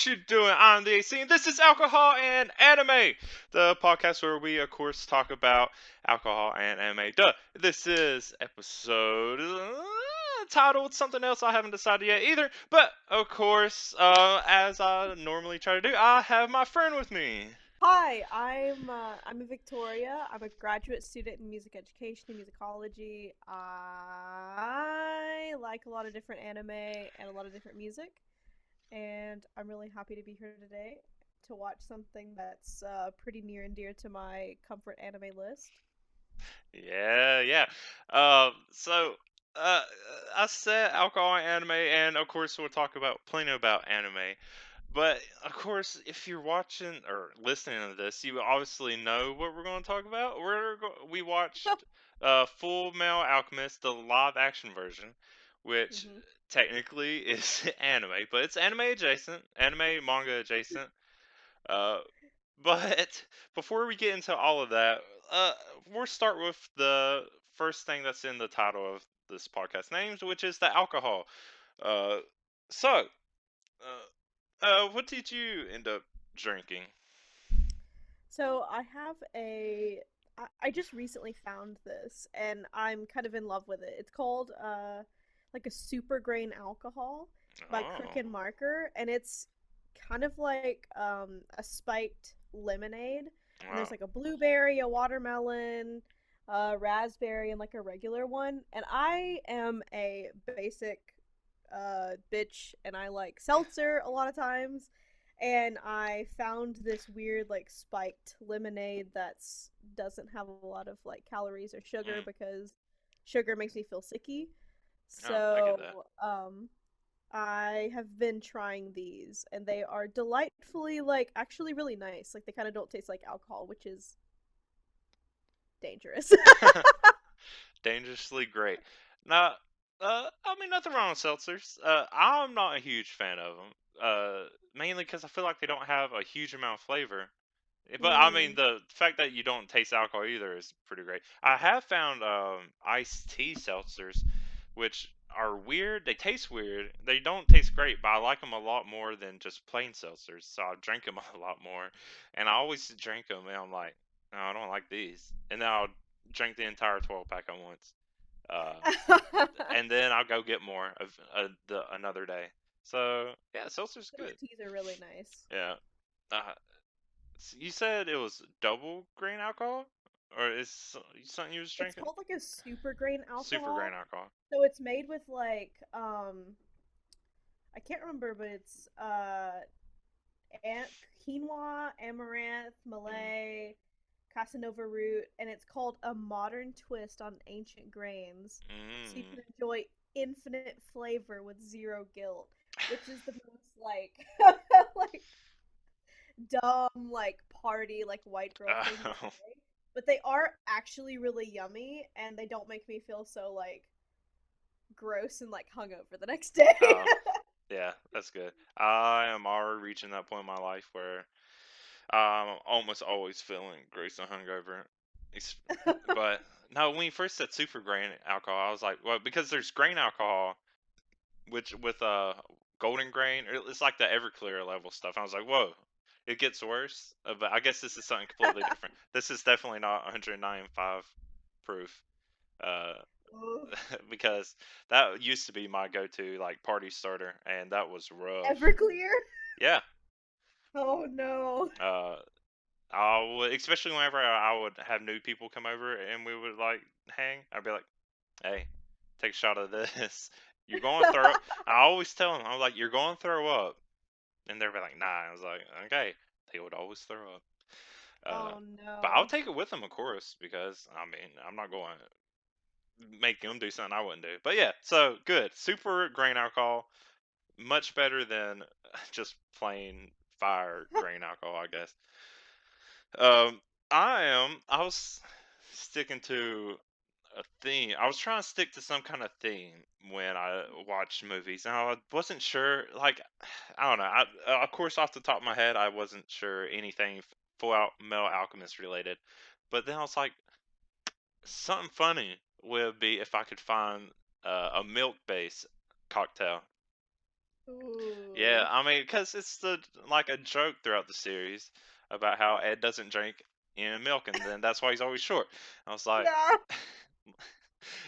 you doing? I'm the AC, and this is Alcohol and Anime, the podcast where we, of course, talk about alcohol and anime. Duh. This is episode titled something else I haven't decided yet either. But, of course, as I normally try to do, I have my friend with me. Hi, I'm Victoria. I'm a graduate student in music education and musicology. I like a lot of different anime and a lot of different music, and I'm really happy to be here today to watch something that's pretty near and dear to my comfort anime list. Yeah, yeah. So, uh, I said alcohol and anime, and of course, we'll talk about plenty about anime. But of course, if you're watching or listening to this, you obviously know what we're going to talk about. We watched Full Metal Alchemist, the live action version, which hmm technically is anime, but it's anime adjacent, anime manga adjacent. Uh, but before we get into all of that, uh, we'll start with the first thing that's in the title of this podcast names, which is the alcohol. Uh, so. What did you end up drinking? So I just recently found this, and I'm kind of in love with it. It's called like a super grain alcohol by Crook Oh, and Marker, and it's kind of like a spiked lemonade. And wow. there's like a blueberry, a watermelon, a raspberry, and like a regular one. And I am a basic bitch, and I like seltzer a lot of times. And I found this weird like spiked lemonade that's doesn't have a lot of like calories or sugar Mm. because sugar makes me feel sicky. Oh, I get So, that. I have been trying these, and they are delightfully like actually really nice. Like they kind of don't taste like alcohol, which is dangerous. Dangerously great. Now, I mean, nothing wrong with seltzers. I'm not a huge fan of them. Mainly because I feel like they don't have a huge amount of flavor. But I mean, mm. the fact that you don't taste alcohol either is pretty great. I have found iced tea seltzers, which are weird. They taste weird. They don't taste great, but I like them a lot more than just plain seltzers. So I drink them a lot more, and I always drink them, and I'm like, no, I don't like these, and then I'll drink the entire 12 pack at once. Uh, and then I'll go get more of another day. So yeah, seltzer's Those good. teas are really nice. Yeah. Uh, you said it was double grain alcohol, or is something you was It's drinking? called like a super grain Super grain alcohol. alcohol. So it's made with like I can't remember, but it's quinoa, amaranth, Mm. Malay, Casanova root, and it's called a modern twist on ancient grains, so you Mm. can enjoy infinite flavor with zero guilt, which is the most like like dumb like party like white girl thing to Oh, say. But they are actually really yummy, and they don't make me feel so like gross and like hungover the next day. oh, yeah, that's good. I am already reaching that point in my life where I'm almost always feeling gross and hungover. It's- But no, when you first said super grain alcohol, I was like, well, because there's grain alcohol, which with golden grain, it's like the Everclear level stuff. I was like, whoa, it gets worse. But I guess this is something completely different. This is definitely not 195 proof. Uh, because that used to be my go-to like party starter, and that was rough. Everclear? Yeah. Oh no. Uh, I would, especially whenever I would have new people come over and we would like hang. I'd be like, "Hey, take a shot of this. You're going to throw." I always tell them, I'm like, "You're going to throw up," and they'd be like, "Nah." I was like, "Okay." They would always throw up. Oh But I'll no. take it with them, of course, because I mean, I'm not going to make them do something I wouldn't do. But yeah, so good. Super grain alcohol, much better than just plain fire grain alcohol, I guess. Um, I was sticking to a theme. I was trying to stick to some kind of theme when I watched movies, and I wasn't sure. Like, I don't know. Of course, off the top of my head, I wasn't sure anything Full Out Metal Alchemist related. But then I was like, something funny would be if I could find a milk-based cocktail. Yeah, Ooh. I mean, because it's the like a joke throughout the series about how Ed doesn't drink milk, and then that's why he's always short. I was like, Yeah.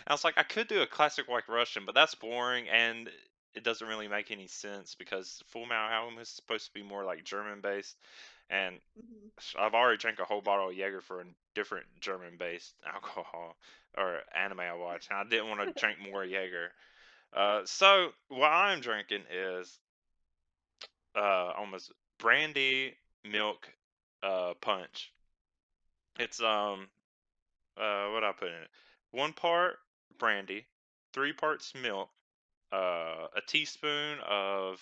I could do a classic White Russian, but that's boring, and it doesn't really make any sense because Full Metal Alchemist is supposed to be more like German based, and Hmm. I've already drank a whole bottle of Jaeger for a different German based alcohol or anime I watched, and I didn't want to drink more Jaeger. So what I'm drinking is almost brandy milk punch. It's what I put in it? 1 part brandy, 3 parts milk, a teaspoon of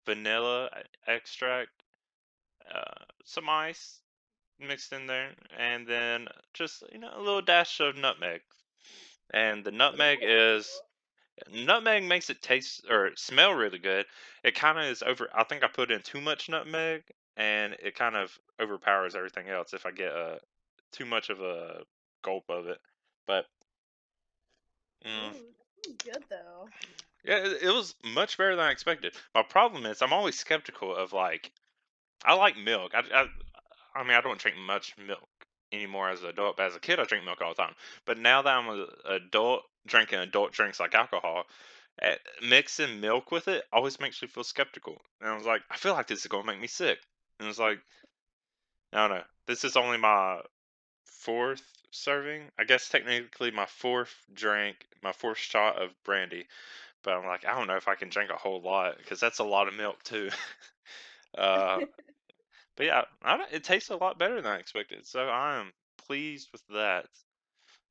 vanilla extract, some ice mixed in there, and then just a little dash of nutmeg. And the nutmeg makes it taste or smell really good. It kind of is over. I think I put in too much nutmeg, and it kind of overpowers everything else if I get too much of a gulp of it. But mm, Ooh, that sounds good though. yeah, it was much better than I expected. My problem is I'm always skeptical of like I like milk. I mean I don't drink much milk anymore as an adult. But as a kid, I drink milk all the time. But now that I'm an adult, drinking adult drinks like alcohol, mixing milk with it always makes me feel skeptical. And I was like, I feel like this is gonna make me sick. And it's like, I don't know. This is only my fourth serving. I guess technically my fourth drink, my fourth shot of brandy. But I'm like, I don't know if I can drink a whole lot because that's a lot of milk too. uh, but yeah, it tastes a lot better than I expected. So I am pleased with that.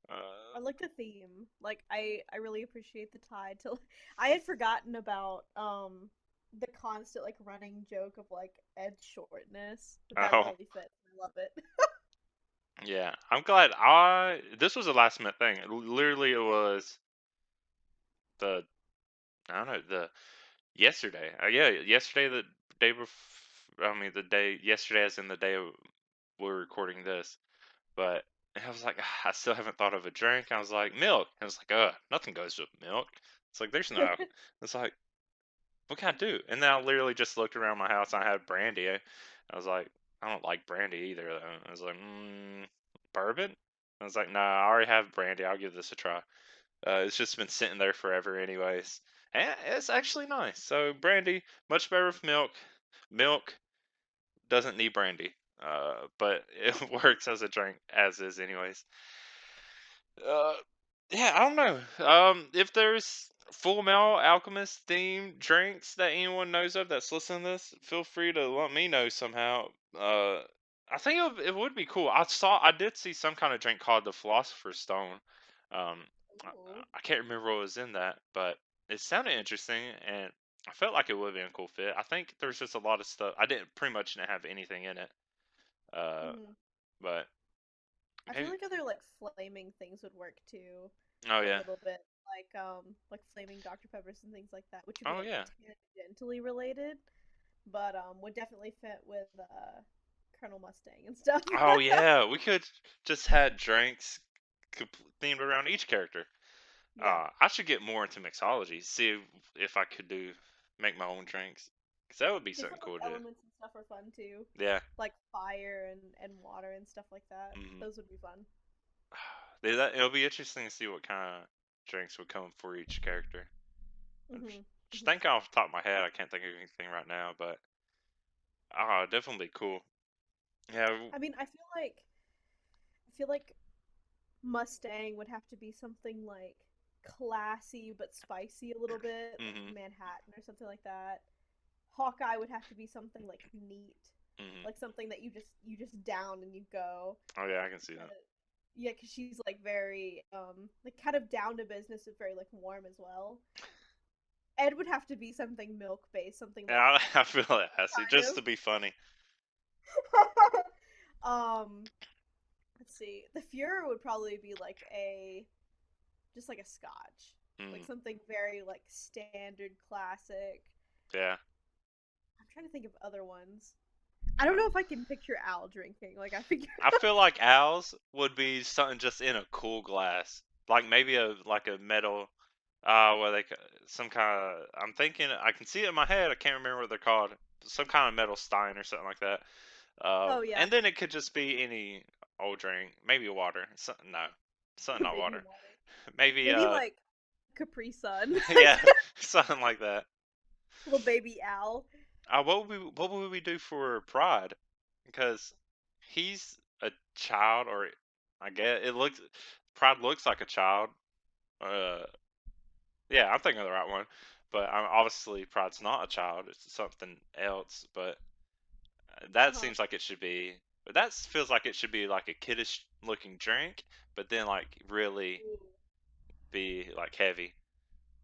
Uh, I like the theme. Like I really appreciate the tie to I had forgotten about the constant like running joke of like Ed's shortness, but that oh really fits. I love it. yeah, I'm glad. This was a last minute thing. Literally, it was the I don't know the yesterday. Yeah, yesterday the day before. I mean the day yesterday, as in the day we're recording this. But I was like, I still haven't thought of a drink. I was like, milk. I was like, nothing goes with milk. It's like there's no. It's like, what can I do? And then I literally just looked around my house. And I had brandy. I was like, I don't like brandy either. Though. I was like, bourbon. I was like, nah, I already have brandy. I'll give this a try. It's just been sitting there forever, anyways. And it's actually nice. So brandy, much better with milk. Milk doesn't need brandy. But it works as a drink as is, anyways. Uh, yeah, I don't know. If there's Full Metal Alchemist themed drinks that anyone knows of that's listening to this, feel free to let me know somehow. I think it would be cool. I did see some kind of drink called the Philosopher's Stone. Um, I, Ooh. I can't remember what was in that, but it sounded interesting, and I felt like it would be a cool fit. I think there's just a lot of stuff. I didn't pretty much didn't have anything in it. Uh, Hmm. but I feel maybe. like other like flaming things would work too, Oh a yeah. little bit like flaming Dr. Peppers and things like that, which would be Oh like yeah. tangentially related, but would definitely fit with Colonel Mustang and stuff. Oh yeah, we could just had drinks themed around each character. Yeah. I should get more into mixology. See if I could make my own drinks, cause that would be something Different like cool to do. elements and stuff are fun too. Yeah. Like fire and water and stuff like that. Mm. Those would be fun. It'll be interesting to see what kind of drinks would come for each character. I'm Mhm. just Mhm. thinking off the top of my head, I can't think of anything right now, but definitely cool. Yeah. I mean, I feel like Mustang would have to be something like classy but spicy a little bit, like Mhm. Manhattan or something like that. Hawkeye would have to be something like neat, Mhm. like something that you just down and you go. Oh yeah, I can see that. 'Cause- yeah, because she's like very like kind of down to business but very like warm as well. Ed would have to be something milk based, something like Yeah, I sweet feel that has to kind just of. to be funny. um, let's see. The Fuhrer would probably be like a just like a scotch, like Mm, something very like standard classic. yeah. I'm trying to think of other ones. I don't know if I can picture Al drinking. Like I figure. I feel like Al's would be something just in a cool glass, like maybe a metal. well, some kind of. I'm thinking I can see it in my head. I can't remember what they're called. Some kind of metal stein or something like that. Oh yeah, And then it could just be any old drink, maybe water. No, something not maybe water. water. Maybe Maybe like Capri Sun. yeah, something like that. Little baby owl. What would we do for Pride? Because he's a child, or I guess it looks Pride looks like a child. Uh, yeah, I'm thinking of the right one. But obviously, Pride's not a child; it's something else. But that Uh-huh. seems like it should be. But that feels like it should be like a kiddish looking drink, but then like really Ooh. be like heavy.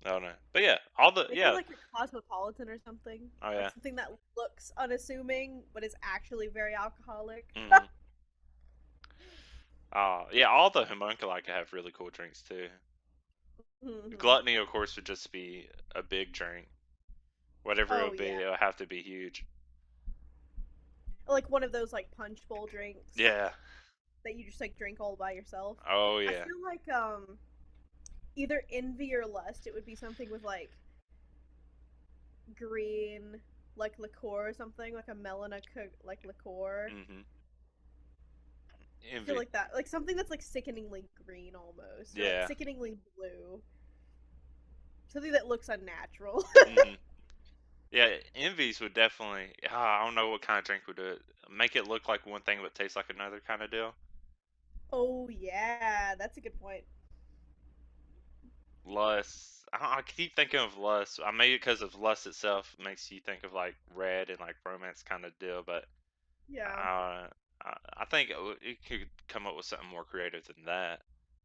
I don't know. But yeah, all the Maybe yeah. like a cosmopolitan or something. Oh Like yeah. something that looks unassuming but is actually very alcoholic. Hmm. Yeah, all the homunculi could have really cool drinks too. Hmm. Gluttony, of course, would just be a big drink. Whatever it Oh would be, yeah. it would have to be huge. Like one of those like punch bowl drinks Yeah. that you just like drink all by yourself. Oh I yeah. feel like either envy or lust, it would be something with like green like liqueur or something, like a like liqueur. Hmm. I feel Envy. like that, like something that's like sickeningly green almost, or like Yeah. sickeningly blue, something that looks unnatural. Hmm. Yeah, envies would definitely. I don't know what kind of drink would do it. Make it look like one thing but taste like another kind of deal. Oh yeah, that's a good point. Lust. I keep thinking of lust. I made it because of lust itself makes you think of like red and like romance kind of deal, but Yeah. uh, I think it could come up with something more creative than that.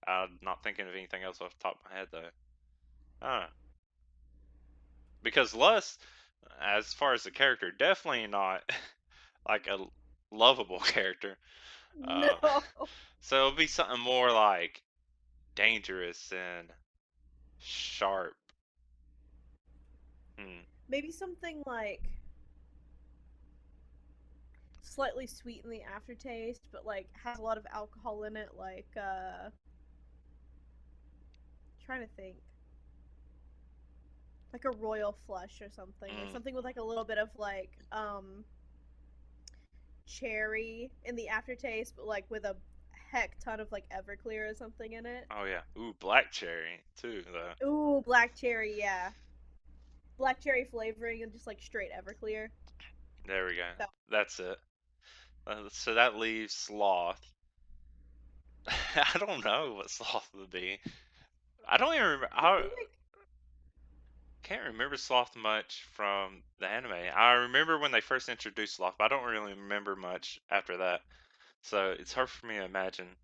I'm not thinking of anything else off the top of my head though. I don't know. Because lust, as far as the character, definitely not like a lovable character. Uh, No. so it'll be something more like dangerous and sharp. Hmm. Maybe something like slightly sweet in the aftertaste, but like has a lot of alcohol in it, like trying to think. Like a royal flush or something. Like Mm. something with like a little bit of like cherry in the aftertaste, but like with a heck ton of like Everclear or something in it. Oh yeah. Ooh, black cherry too though. Ooh, black cherry, yeah. Black cherry flavoring and just like straight Everclear. There we go. So That's it. So that leaves sloth. I don't know what sloth would be. I don't even remember. I feel I like can't remember sloth much from the anime. I remember when they first introduced sloth, but I don't really remember much after that. So it's hard for me to imagine.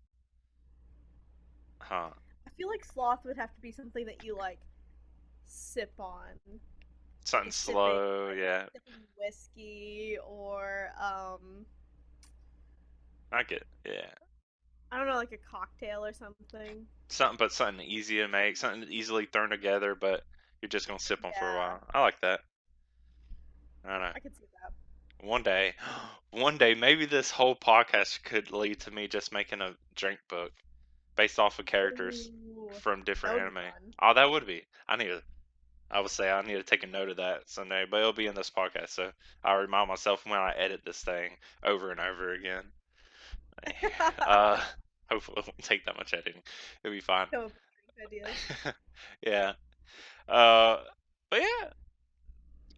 Huh? I feel like sloth would have to be something that you like sip on. Like Something a slow. Yeah, sipping whiskey or I get. Yeah, I don't know, like a cocktail or something. something easy to make, something easily thrown together, but you're just gonna sip on for a Yeah, while. I like that. I don't know. I could see that. One day, one day, maybe this whole podcast could lead to me just making a drink book based off of characters Ooh, from that different would be anime. fun. Oh, that would be. I would say I need to take a note of that someday, but it'll be in this podcast, so I'll remind myself when I edit this thing over and over again. Uh, hopefully it won't take that much editing. It'll be fine. Come up with drink ideas. Yeah. Uh, but yeah,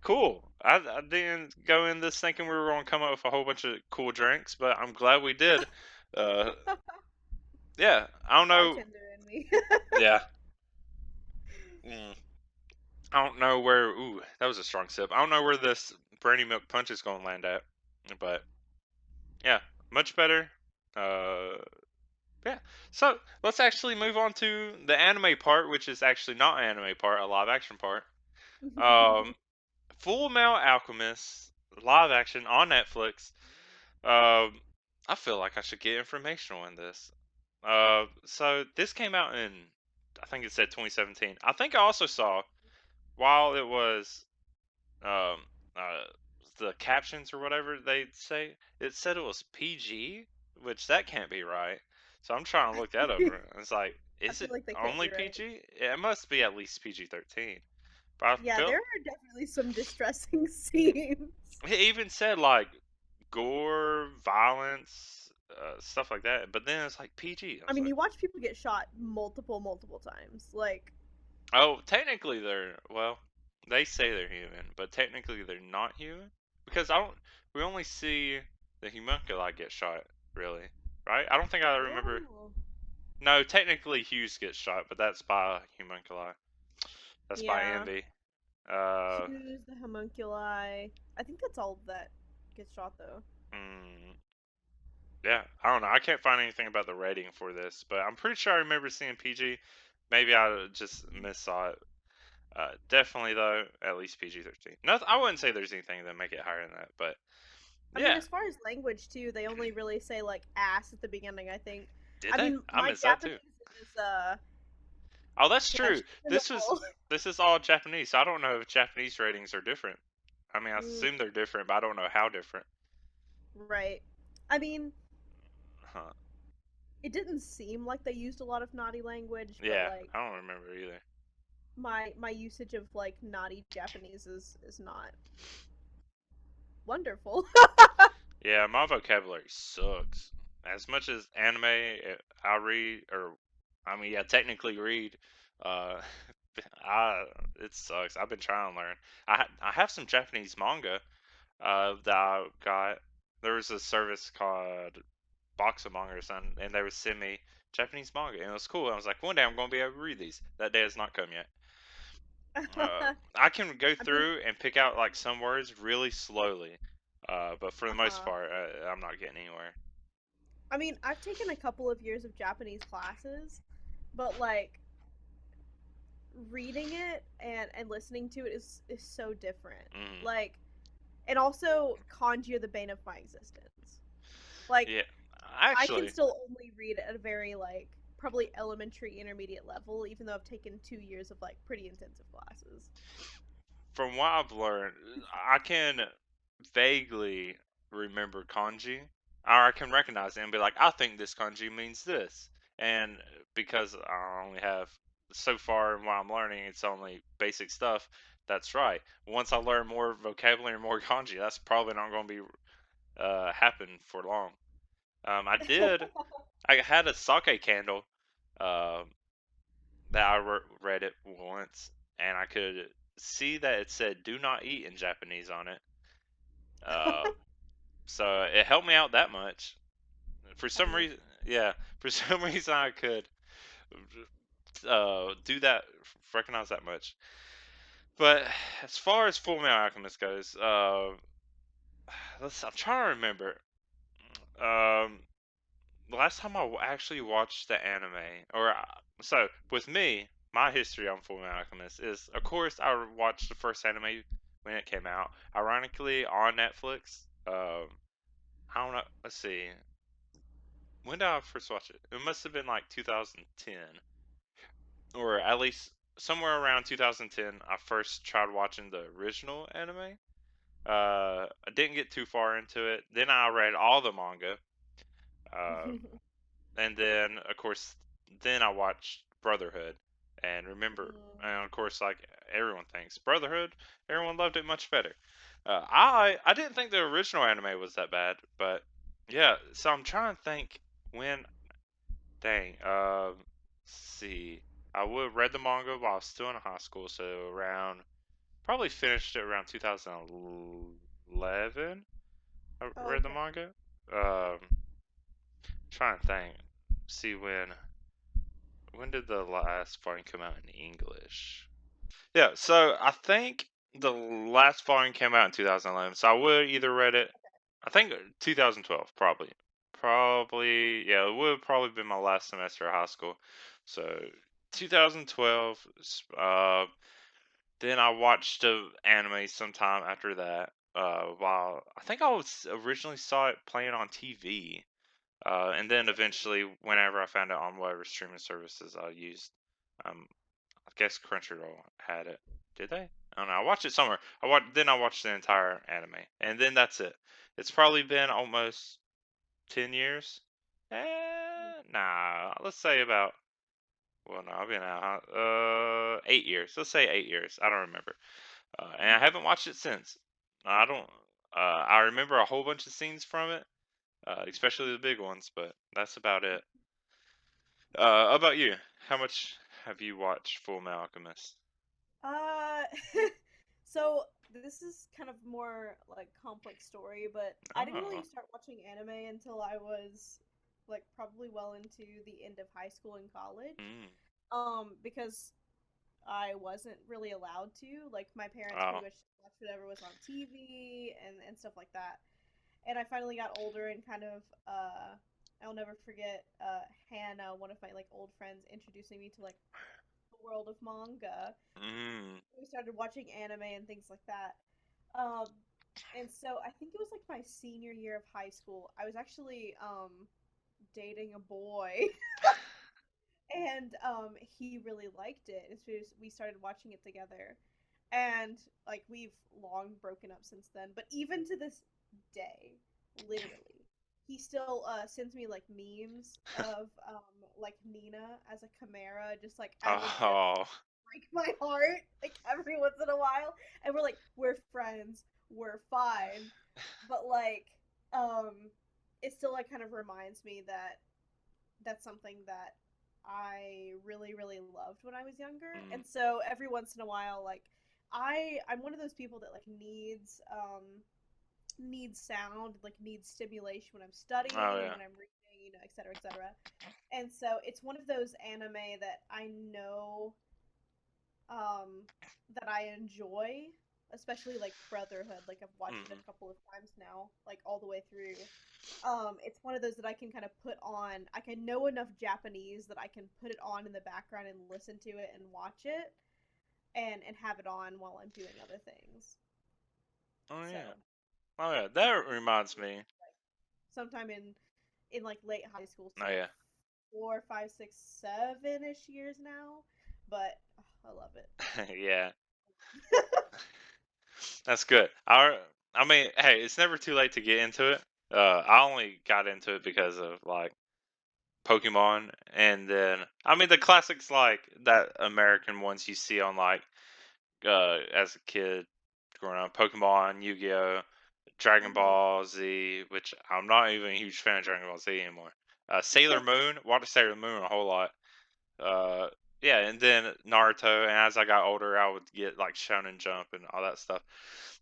cool. I didn't go in this thinking we were going to come up with a whole bunch of cool drinks, but I'm glad we did. Uh, yeah, I The don't know. bartender in me. Yeah. Mm, I don't know where. Ooh, that was a strong sip. I don't know where this brandy milk punch is going to land at, but yeah, much better. Uh, yeah. So let's actually move on to the anime part, which is actually not an anime part, a live action part. Um, Full Metal Alchemist live action on Netflix. Um, I feel like I should get informational in this. So this came out in, I think it said 2017. I think I also saw while it was um uh the captions or whatever they say, it said it was PG, which that can't be right. So I'm trying to look that up. It's like I Is feel it like they can't only be right. PG? It must be at least PG-13. But I Yeah, there felt are definitely some distressing scenes. it even said like gore, violence, stuff like that. But then it's like PG. I I was mean, like, you watch people get shot multiple times. Like, oh, technically they're well, they say they're human, but technically they're not human because I don't. We only see the homunculi get shot, really, right? I don't think I remember. oh, No, technically Hughes gets shot, but that's by homunculi. That's by yeah. envy. Uh, Hughes, the homunculi. I think that's all that gets shot though. mm, yeah, I don't know. I can't find anything about the rating for this, but I'm pretty sure I remember seeing PG. Maybe I just missaw it. Definitely though, at least PG-13. Nothing. I wouldn't say there's anything that make it higher than that, but I mean, yeah. as far as language too, they only really say like ass at the beginning, I think. Did I they? mean, I my missed that too. Japanese is Oh, that's true. questionable. This is all Japanese. So I don't know if Japanese ratings are different. I mean, I Mm, assume they're different, but I don't know how different. right. I mean, Huh. it didn't seem like they used a lot of naughty language, but Yeah, like I don't remember either. my usage of like naughty Japanese is not wonderful. Yeah, my vocabulary sucks. As much as anime I read, or I mean, yeah, technically read, uh, I it sucks. I've been trying to learn. I have some Japanese manga that I got. There was a service called Box of Manga or something, and they would send me Japanese manga, and it was cool. I was like, one day I'm going to be able to read these. That day has not come yet. I can go I mean, through and pick out like some words really slowly, but for the most uh-huh. part, I'm not getting anywhere. I mean, I've taken a couple of years of Japanese classes, but like reading it and listening to it is so different. Mm, Like, and also kanji are the bane of my existence. Like, yeah, I can actually, still only read at a very like probably elementary intermediate level, even though I've taken 2 years of like pretty intensive classes. from what I've learned, I can vaguely remember kanji, or I can recognize it and be like, I think this kanji means this. And because I only have so far in what I'm learning, it's only basic stuff. That's right. Once I learn more vocabulary and more kanji, that's probably not going to be happen for long. I did. I had a sake candle uh, that read it once, and I could see that it said "Do not eat" in Japanese on it. Uh, so it helped me out that much. For I some mean, reason, yeah, for some reason I could do that, recognize that much. But as far as Full Metal Alchemist goes, I'm trying to remember. Um, the last time I actually watched the anime, or so with me, my history on Full Metal Alchemist is, of course, I watched the first anime when it came out. Ironically, on Netflix. I don't know. Let's see. When did I first watch it? It must have been like 2010, or at least somewhere around 2010. I first tried watching the original anime. I didn't get too far into it. Then I read all the manga. Uh, and then of course then I watched Brotherhood, and remember, and of course, like everyone thinks Brotherhood, everyone loved it much better. I didn't think the original anime was that bad, but yeah. So I'm trying to think when. Dang. See, I would have read the manga while I was still in high school, so around probably finished it around 2011. I read the okay. manga. Um, trying to think. See when did the last volume come out in English? Yeah, so I think the last volume came out in 2011. So I would either read it, I think 2012, probably. Probably, yeah, it would have probably been my last semester of high school. So 2012, then I watched the anime sometime after that. While I think I was originally saw it playing on TV. And then eventually, whenever I found it on whatever streaming services I used, um, I guess Crunchyroll had it. Did they? I don't know. I watched it somewhere. I watched the entire anime, and then that's it. It's probably been almost 10 years. Nah. Let's say about. well, no, I've been out 8 years. Let's say 8 years. I don't remember. And I Okay. haven't watched it since. I don't. I remember a whole bunch of scenes from it, especially the big ones, but that's about it. How about you? How much have you watched Full Metal Alchemist? Uh, so this is kind of more like complex story, but I didn't really Oh, start watching anime until I was like probably well into the end of high school and college. mm, Because I wasn't really allowed to. Like my parents oh, pretty much watched whatever was on TV and stuff like that. And I finally got older and kind of I'll never forget Hannah, one of my like old friends, introducing me to like the world of manga. mm, We started watching anime and things like that. Um, and so I think it was like my senior year of high school. I was actually dating a boy, and he really liked it. And so we started watching it together, and like we've long broken up since then. But even to this day, literally, he still sends me like memes of like Nina as a chimera, just like as a joke oh, break my heart like every once in a while, and we're like we're friends, we're fine, but like um it still like kind of reminds me that that's something that I really really loved when I was younger. mm, And so every once in a while, like I'm one of those people that like needs sound, like needs stimulation when I'm oh studying and yeah, when I'm reading, you know, et cetera, et cetera. And so it's one of those anime that I know that I enjoy, especially like Brotherhood. Like I've watched it mm, a couple of times now, like all the way through. It's one of those that I can kind of put on. I can know enough Japanese that I can put it on in the background and listen to it and watch it and have it on while I'm doing other things. oh So yeah, oh yeah. he That probably reminds me. sometime in like late high school, Oh so yeah, 4, 5, 6, 7 ish years now. But I love it. yeah. That's good. I mean, hey, it's never too late to get into it. I only got into it because of like Pokemon, and then I mean the classics like that American ones you see on like as a kid growing up, Pokemon, Yu-Gi-Oh, Dragon Hmm. Ball Z, which I'm not even a huge fan of Dragon Ball Z anymore. Sailor Moon, watched Sailor Moon a whole lot. Uh, yeah, and then Naruto, and as I got older, I would get like Shonen Jump and all that stuff.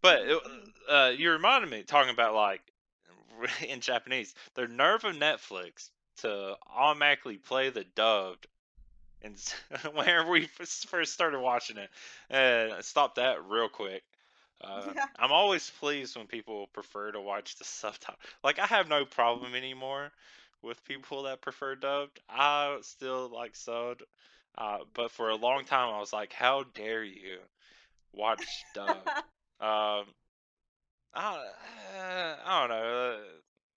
But Hmm. Hmm. you reminded me talking about like in Japanese, the nerve of Netflix to automatically play the dubbed and whenever we first started watching it, and I stopped that real quick. Yeah. I'm always pleased when people prefer to watch the subtitle. Like I have no problem anymore with people that prefer dubbed. I still like subbed, but for a long time I was like, how dare you watch dubbed? Um, I don't know.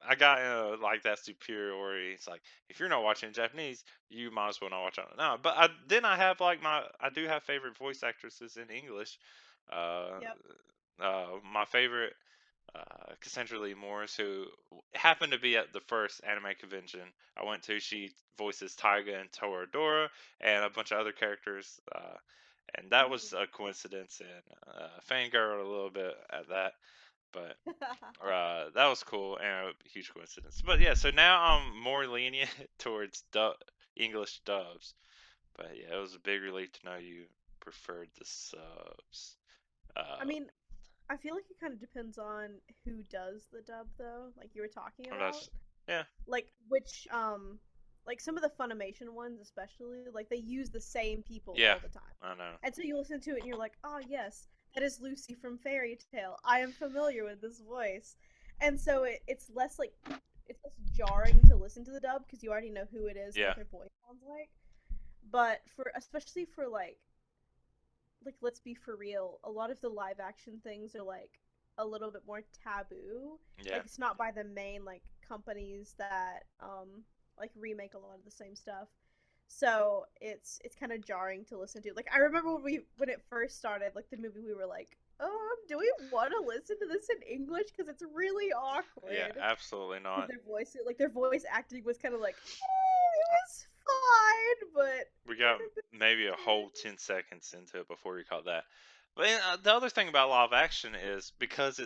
I got like that superiority. It's like if you're not watching Japanese, you might as well not watch it. No, but I have like I do have favorite voice actresses in English. Uh, Yep. my favorite Cassandra Lee Morris, who happened to be at the first anime convention I went to. She voices Taiga and Toradora and a bunch of other characters. And that was a coincidence and fangirl a little bit at that. But that was cool and a huge coincidence. But yeah, so now I'm more lenient towards English dubs. But yeah, it was a big relief to know you preferred the subs. I Uh, mean, I feel like it kind of depends on who does the dub, though. Like you were talking about, that's yeah, like which like some of the Funimation ones, especially, like they use the same people yeah, all the time, I know. and so you listen to it and you're like, oh yes, that is Lucy from Fairy Tale. I am familiar with this voice, and so it's less like it's less jarring to listen to the dub because you already know who it is and Yeah, what their voice sounds like. But for especially for like let's be for real, a lot of the live action things are like a little bit more taboo. yeah, Like it's not by the main like companies that like remake a lot of the same stuff. So it's kind of jarring to listen to. Like I remember when it first started, like the movie, we were like, do we want to listen to this in English because it's really yeah. awkward Absolutely because not. their voice acting was kind of like it was fine, but We got maybe a whole 10 seconds into it before you caught that. But the other thing about live action is because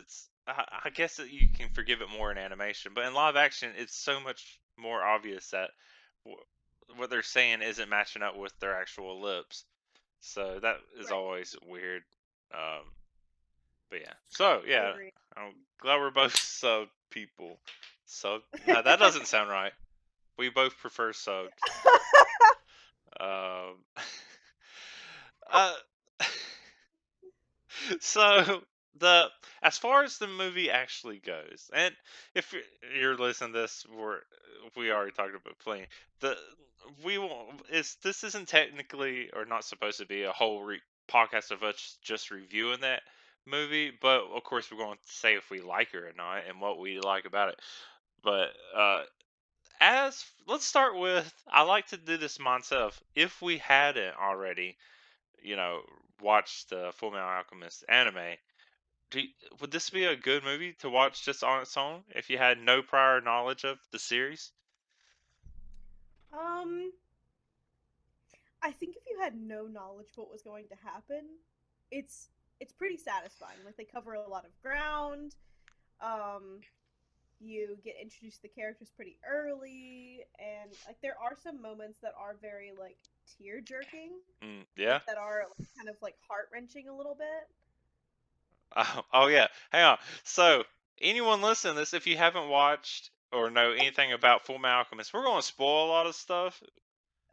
I guess that you can forgive it more in animation, but in live action, it's so much more obvious that what they're saying isn't matching up with their actual lips. So that is Right. always weird. Um, but yeah. So I yeah, agree. I'm glad we're both sub people. Sub. That doesn't sound right. We both prefer subs. Um, uh, so the as far as the movie actually goes, and if you're listening to this, we already talked about playing the we will is this isn't technically or not supposed to be a whole podcast of us just reviewing that movie, but of course we're going to say if we like it or not and what we like about it. But as let's start with I like to do this mindset of if we hadn't already watched the Full Metal Alchemist anime, would this be a good movie to watch just on its own if you had no prior knowledge of the series? Um, I think if you had no knowledge of what was going to happen, it's it's pretty satisfying. Like they cover a lot of ground. Um, you get introduced to the characters pretty early, and like there are some moments that are very like tear jerking, like Yeah. that are like kind of like heart wrenching a little bit. Oh yeah. Hang on. So anyone listening to this, if you haven't watched or know anything about Full Metal Alchemist, we're going to spoil a lot of stuff.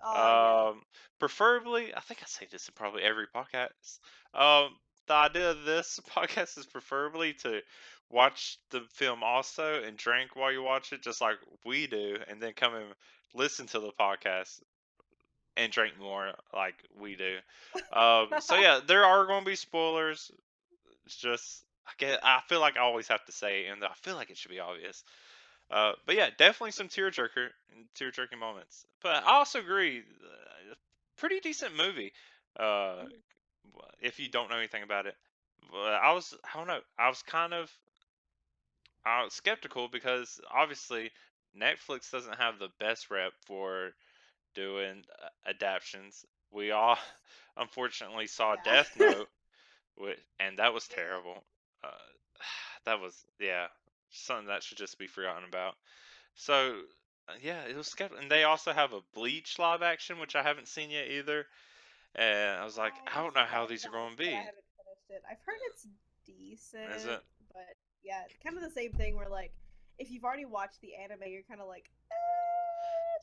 Yeah. Um, Preferably, I think I say this in probably every podcast. Um, the idea of this podcast is preferably to watch the film also and drink while you watch it, just like we do, and then come and listen to the podcast and drink more like we do. So yeah, there are going to be spoilers. It's just I feel like I always have to say, it, and I feel like it should be obvious. But yeah, definitely some tear jerking moments. But I also agree, pretty decent movie. Uh, if you don't know anything about it, but I don't know, I was skeptical because obviously Netflix doesn't have the best rep for doing adaptions. We all unfortunately saw Yeah. Death Note, and that was Yeah. terrible. Uh, that was yeah, something that should just be forgotten about. So yeah, it was scheduled, and they also have a Bleach live action, which I haven't seen yet either. And I was like, I I don't know how started these are that, going to but I be. haven't finished it. I've heard it's Is decent, it? but yeah, kind of the same thing where like if you've already watched the anime, you're kind of like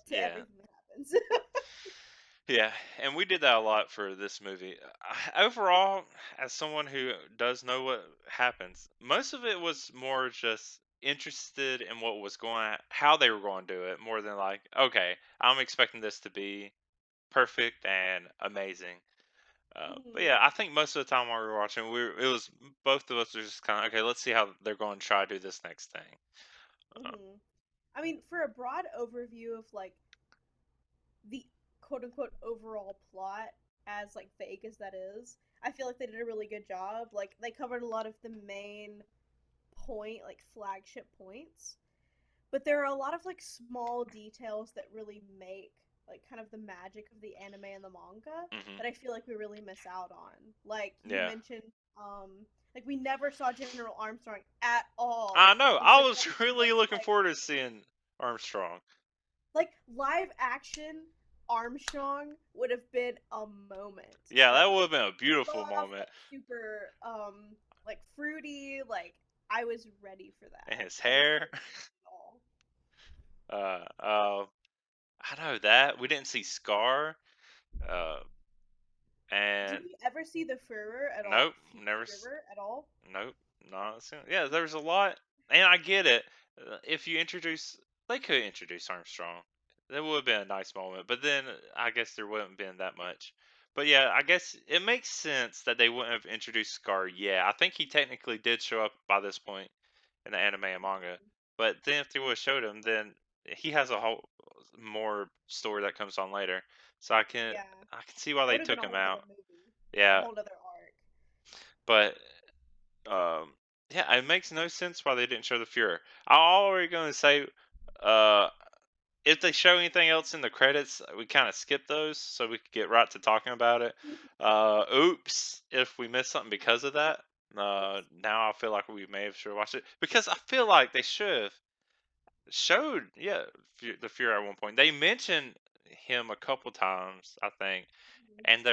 to Yeah, everything that happens. yeah, and we did that a lot for this movie. Overall, as someone who does know what happens, most of it was more just interested in what was how they were going to do it, more than like, okay, I'm expecting this to be perfect and amazing. But hmm yeah, I think most of the time while we were watching, it was both of us were just kind of okay. Let's see how they're going to try to do this next thing. Uh, hmm I mean, for a broad overview of like the quote unquote overall plot, as like vague as that is, I feel like they did a really good job. Like they covered a lot of the main point, like flagship points. But there are a lot of like small details that really make like kind of the magic of the anime and the manga hmm that I feel like we really miss out on. Like you Yeah, mentioned, um, like we never saw General Armstrong at all I know. in I certain was really episodes. looking forward to seeing Armstrong. Like live action Armstrong would have been a moment. Yeah, Like that would have like been a beautiful buff, moment. like super like fruity, like I was ready for And that. his And they hair. didn't at all. Uh, uh, I know that we didn't see Scar. Uh, Did and you ever see the Führer at all? nope, never. Führer at all? Nope, not seen. Yeah, there's a lot, and I get it. If you introduce, they could introduce Armstrong. That would have been a nice moment, but then I guess there wouldn't have been that much. But yeah, I guess it makes sense that they wouldn't have introduced Scar. Yeah, I think he technically did show up by this point in the anime and manga. But then if they would have showed him, then he has a whole more story that comes on later. So Yeah, I can see why that they would have been took a him whole other out. movie, a Yeah, whole other arc. but um, yeah, it makes no sense why they didn't show the Fuhrer. I'm already going to say, uh, if they show anything else in the credits, we kind of skip those so we could get right to talking about it. Oops, if we missed something because of that. Oops. Now I feel like we may have should watch it because I feel like they should have showed the Fury at one point. They mentioned him a couple times, I think, Mhm. and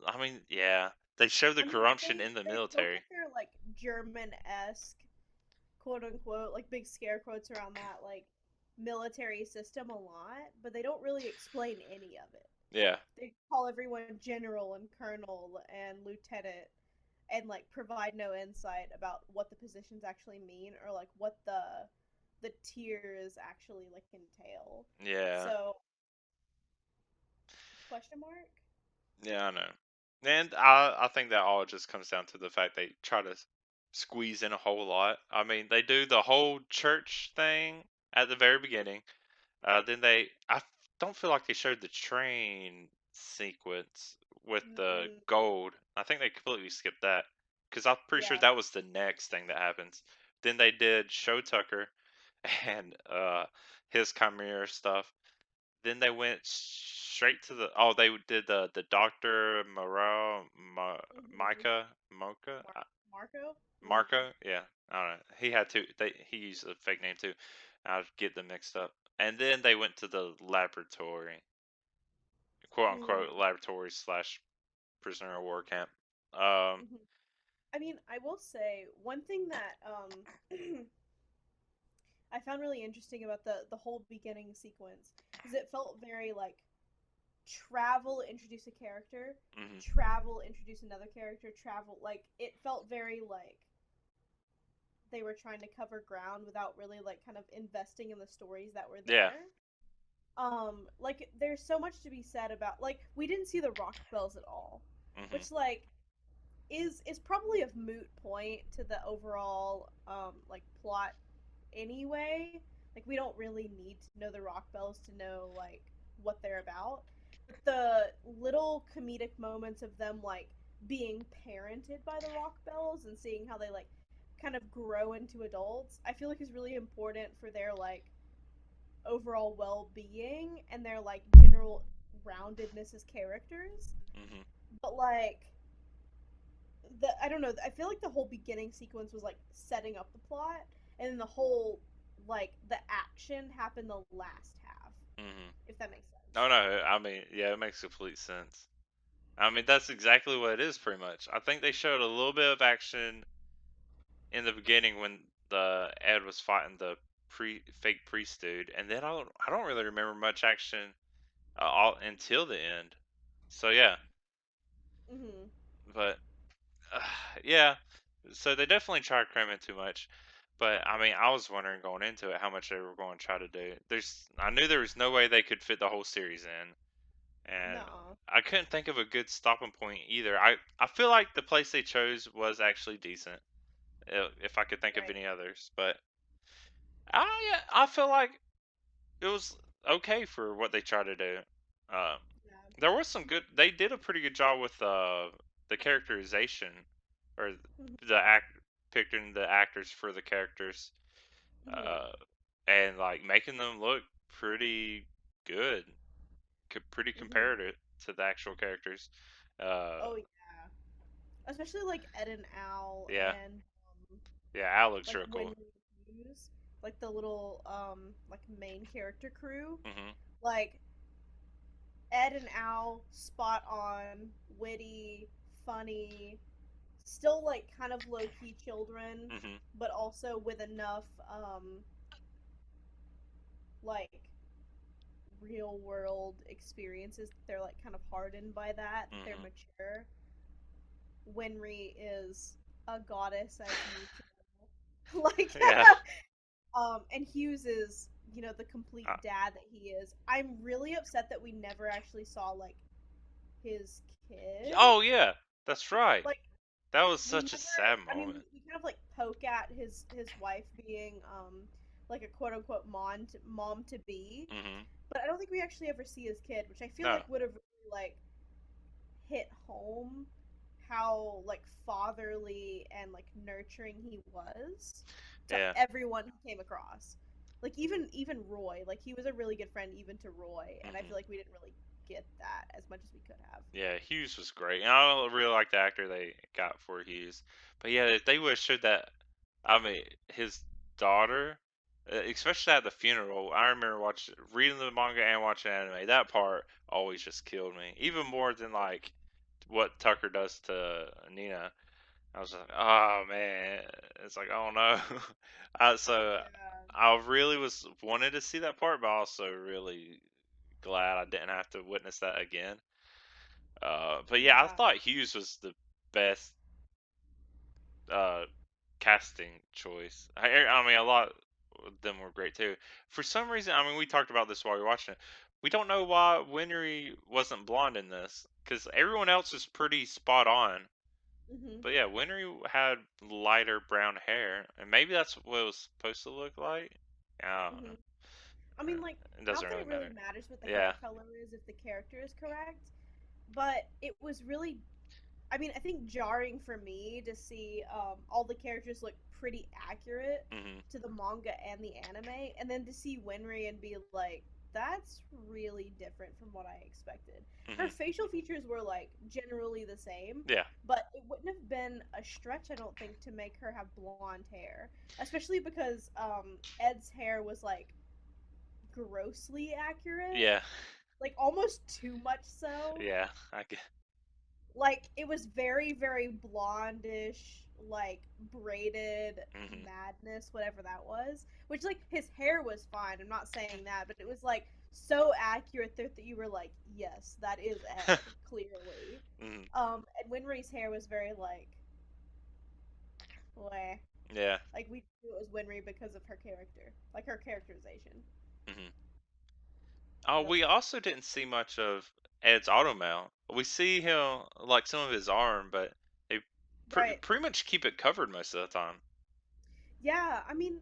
I mean, yeah, they show the I mean, corruption they in the they go military. with their like German-esque, quote unquote, like big scare quotes around that like military system a lot, but they don't really explain any of it. Yeah, They call everyone general and colonel and lieutenant and like provide no insight about what the positions actually mean or like what the tiers actually like entail. yeah, So, question mark? yeah. I know, and I think that all just comes down to the fact they try to squeeze in a whole lot. I mean, they do the whole church thing at the very beginning. Then I don't feel like they showed the train sequence with the Mm, gold. I think they completely skipped that because I'm pretty sure yeah. that was the next thing that happens. Then they did Show Tucker and his Chimera stuff. Then they went straight to the they did the Doctor Moreau Hmm. Micah Mocha Marco? Mm. Marco, yeah, I don't know. He had to. He used a fake name too. I'd get them mixed up. And then they went to the laboratory, quote unquote Mm. laboratory slash prisoner of war camp. Um, Hmm. I mean, I will say one thing that I found really interesting about the whole beginning sequence is it felt very like travel introduce a character, hmm travel introduce another character, travel like it felt very like they were trying to cover ground without really like kind of investing in the stories that were yeah, there. Like there's so much to be said about like we didn't see the rock bells at all, hmm which like is probably a moot point to the overall like plot anyway. Like we don't really need to know the rock bells to know like what they're about. But the little comedic moments of them like being parented by the rock bells and seeing how they like kind of grow into adults, I feel like is really important for their like overall well-being and their like general roundedness as characters. hmm But like I don't know, I feel like the whole beginning sequence was like setting up the plot and then the whole like the action happened the last half, hmm if that makes sense. No, no. I mean, yeah, it makes complete sense. I mean, that's exactly what it is, pretty much. I think they showed a little bit of action in the beginning when the Ed was fighting the fake priest dude, and then I don't really remember much action all until the end. So yeah, Mhm. but uh, yeah, so they definitely tried cramming too much. But I mean, I was wondering going into it how much they were going to try to do. I knew there was no way they could fit the whole series in, and Nuh-uh. I couldn't think of a good stopping point either. I feel like the place they chose was actually decent, if I could think of Right. any others. But I feel like it was okay for what they tried to do. Um, Yeah. there was some good. They did a pretty good job with the characterization, or Mhm. the act picking the actors for the characters, Mhm. uh, and like making them look pretty good, pretty Mhm. comparative to the actual characters. Uh, Oh yeah. Especially like Ed and Al yeah, and yeah, Al looks like real cool. Winry Hughes, like the little like main character crew. Mhm, Like Ed and Al spot on, witty, funny, still like kind of low key children, mhm, but also with enough like real world experiences. They're like kind of hardened by that. They're mhm. mature. Winry is a goddess as usual. Like Yeah, and Hughes is, you know, the complete uh, dad that he is. I'm really upset that we never actually saw like his kid. oh yeah, that's right. Like That was we such a never sad I mean moment. we kind of like poke at his wife being like a quote unquote mom to be, Mhm. but I don't think we actually ever see his kid, which I feel No. like would have really like hit home how like fatherly and like nurturing he was to Yeah. everyone he came across. Like even Roy, like he was a really good friend even to Roy, and I Hmm. feel like we didn't really get that as much as we could have. Yeah, Hughes was great, and I really like the actor they got for Hughes. But yeah, if they would have showed that, I mean, his daughter, especially at the funeral. I remember watching, reading the manga and watching anime. That part always just killed me, even more than like what Tucker does to Nina. I was like, oh man, it's like, oh no. So Yeah. I really was wanted to see that part, but also really glad I didn't have to witness that again. But yeah, I Yeah. thought Hughes was the best uh, casting choice. I mean, a lot of them were great too. For some reason, I mean, we talked about this while we were watching it. We don't know why Winry wasn't blonde in this, because everyone else is pretty spot on. Mhm. But yeah, Winry had lighter brown hair, and maybe that's what it was supposed to look like. I don't know. Mhm. I mean, like, It not doesn't that really it really matter. matters what the Yeah. hair color is if the character is correct, but it was really, I mean, I think jarring for me to see all the characters look pretty accurate Mhm. to the manga and the anime, and then to see Winry and be like, that's really different from what I expected. Her Mhm. facial features were like generally the same, Yeah. but it wouldn't have been a stretch, I don't think, to make her have blonde hair, especially because Ed's hair was like grossly accurate, Yeah. like almost too much so. Yeah. I get. Like it was very very blondish, like braided Mhm. madness, whatever that was. Which like his hair was fine. I'm not saying that, but it was like so accurate that you were like, yes, that is Ed, clearly. Mhm. And Winry's hair was very like, bleh. Yeah. Like we knew it was Winry because of her character, like her characterization. Mhm. Oh, So that's we why. also didn't see much of Ed's automail. We see him like some of his arm, but they Right. pretty much keep it covered most of the time. Yeah, I mean,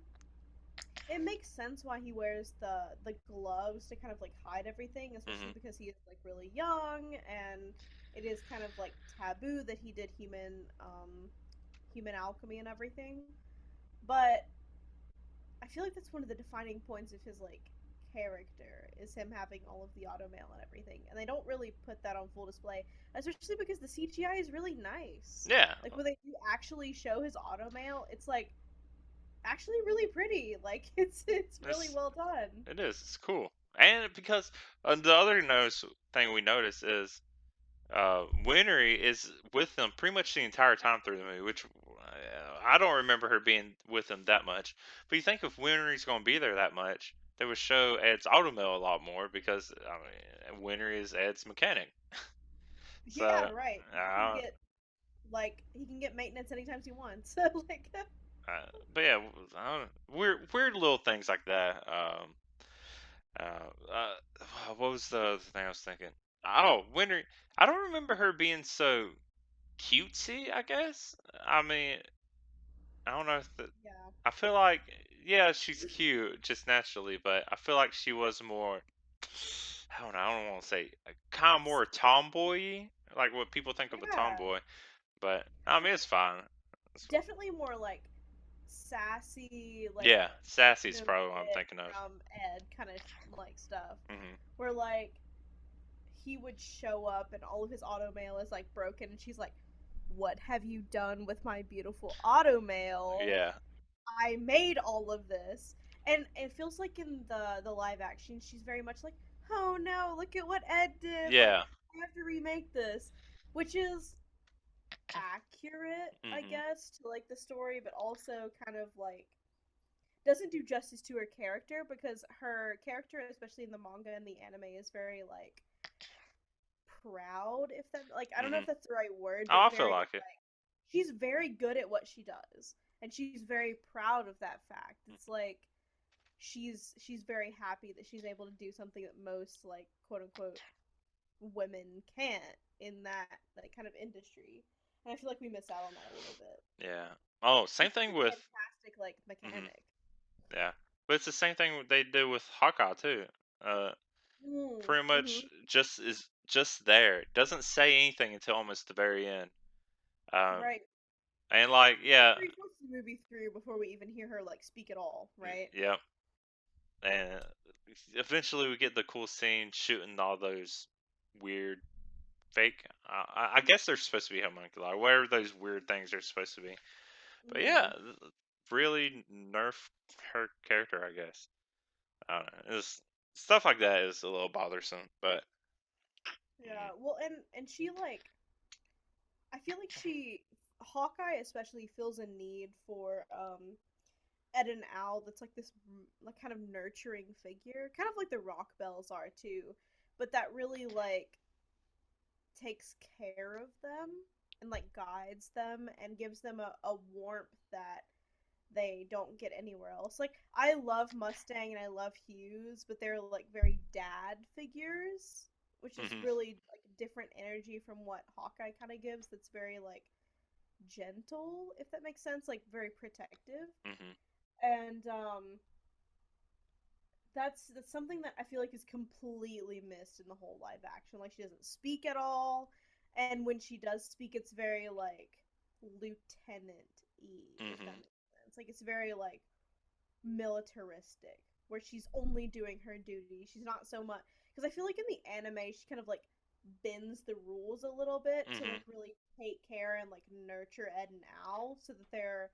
it makes sense why he wears the gloves to kind of like hide everything, especially Mhm. because he is like really young and it is kind of like taboo that he did human alchemy and everything. But I feel like that's one of the defining points of his like character is him having all of the automail and everything. And they don't really put that on full display, especially because the CGI is really nice. Yeah. Like when they do actually show his automail, it's like actually really pretty. Like it's really It's well done. it is. It's cool. And because the other thing we notice is Winry is with them pretty much the entire time through the movie, which I don't remember her being with them that much. But you think if Winry's going to be there that much, they would show Ed's automail a lot more because I mean, Winry is Ed's mechanic. Yeah, So, right. He can uh, get he can get maintenance anytime he wants. Like but yeah, I don't, weird little things like that. What was the other thing I was thinking? Oh, Winry. I don't remember her being so cutesy. I guess. I mean, I don't know if the, yeah. I feel like yeah, she's cute just naturally, but I feel like she was more. I don't know. I don't want to say kind of more tomboy, like what people think of a Yeah. tomboy. But I mean, it's fine. It's fine. Definitely more like sassy, like Yeah, Sassy's no probably what I'm shit thinking of. from Ed kind of like stuff. Hmm. Where like he would show up and all of his auto mail is like broken and she's like, "What have you done with my beautiful auto mail? Yeah, I made all of this." And it feels like in the live action, she's very much like, "Oh no, look at what Ed did! Like yeah. I have to remake this," which is accurate, I Hmm. guess, to like the story, but also kind of like doesn't do justice to her character because her character, especially in the manga and the anime, is very like proud. If that like I don't know Hmm. if that's the right word, Oh, but I feel very like it. like she's very good at what she does, and she's very proud of that fact. It's like she's very happy that she's able to do something that most like quote unquote women can't in that like kind of industry. And I feel like we miss out on that a little bit. Yeah. Oh, She's same just thing a with. fantastic like Hmm. mechanic. Yeah, but it's the same thing they do with Hawkeye too. Uh, pretty Mm-hmm. much just there. Doesn't say anything until almost the very end. Um, Right. and like Like yeah, 3/4 of the movie through before we even hear her like speak at all, right? yeah. and eventually we get the cool scene shooting all those weird fake. I guess they're supposed to be homunculi, whatever those weird things are supposed to be. But yeah, Hmm. really nerf her character, I guess. I don't know. It's, stuff like that is a little bothersome, but Yeah. Well, and she like I feel like she Hawkeye especially feels a need for Ed and Al that's like this like kind of nurturing figure, kind of like the Rock Bells are too, but that really like takes care of them and like guides them and gives them a warmth that they don't get anywhere else. Like I love Mustang and I love Hughes, but they're like very dad figures, which is hmm really like different energy from what Hawkeye kind of gives. That's very like gentle, if that makes sense, like very protective. hmm And that's something that I feel like is completely missed in the whole live action. Like she doesn't speak at all, and when she does speak, it's very like lieutenant y, if that hmm makes sense. Like it's very like militaristic, where she's only doing her duty. She's not so much because I feel like in the anime she kind of like bends the rules a little bit to hmm like really take care and like nurture Ed and Al so that they're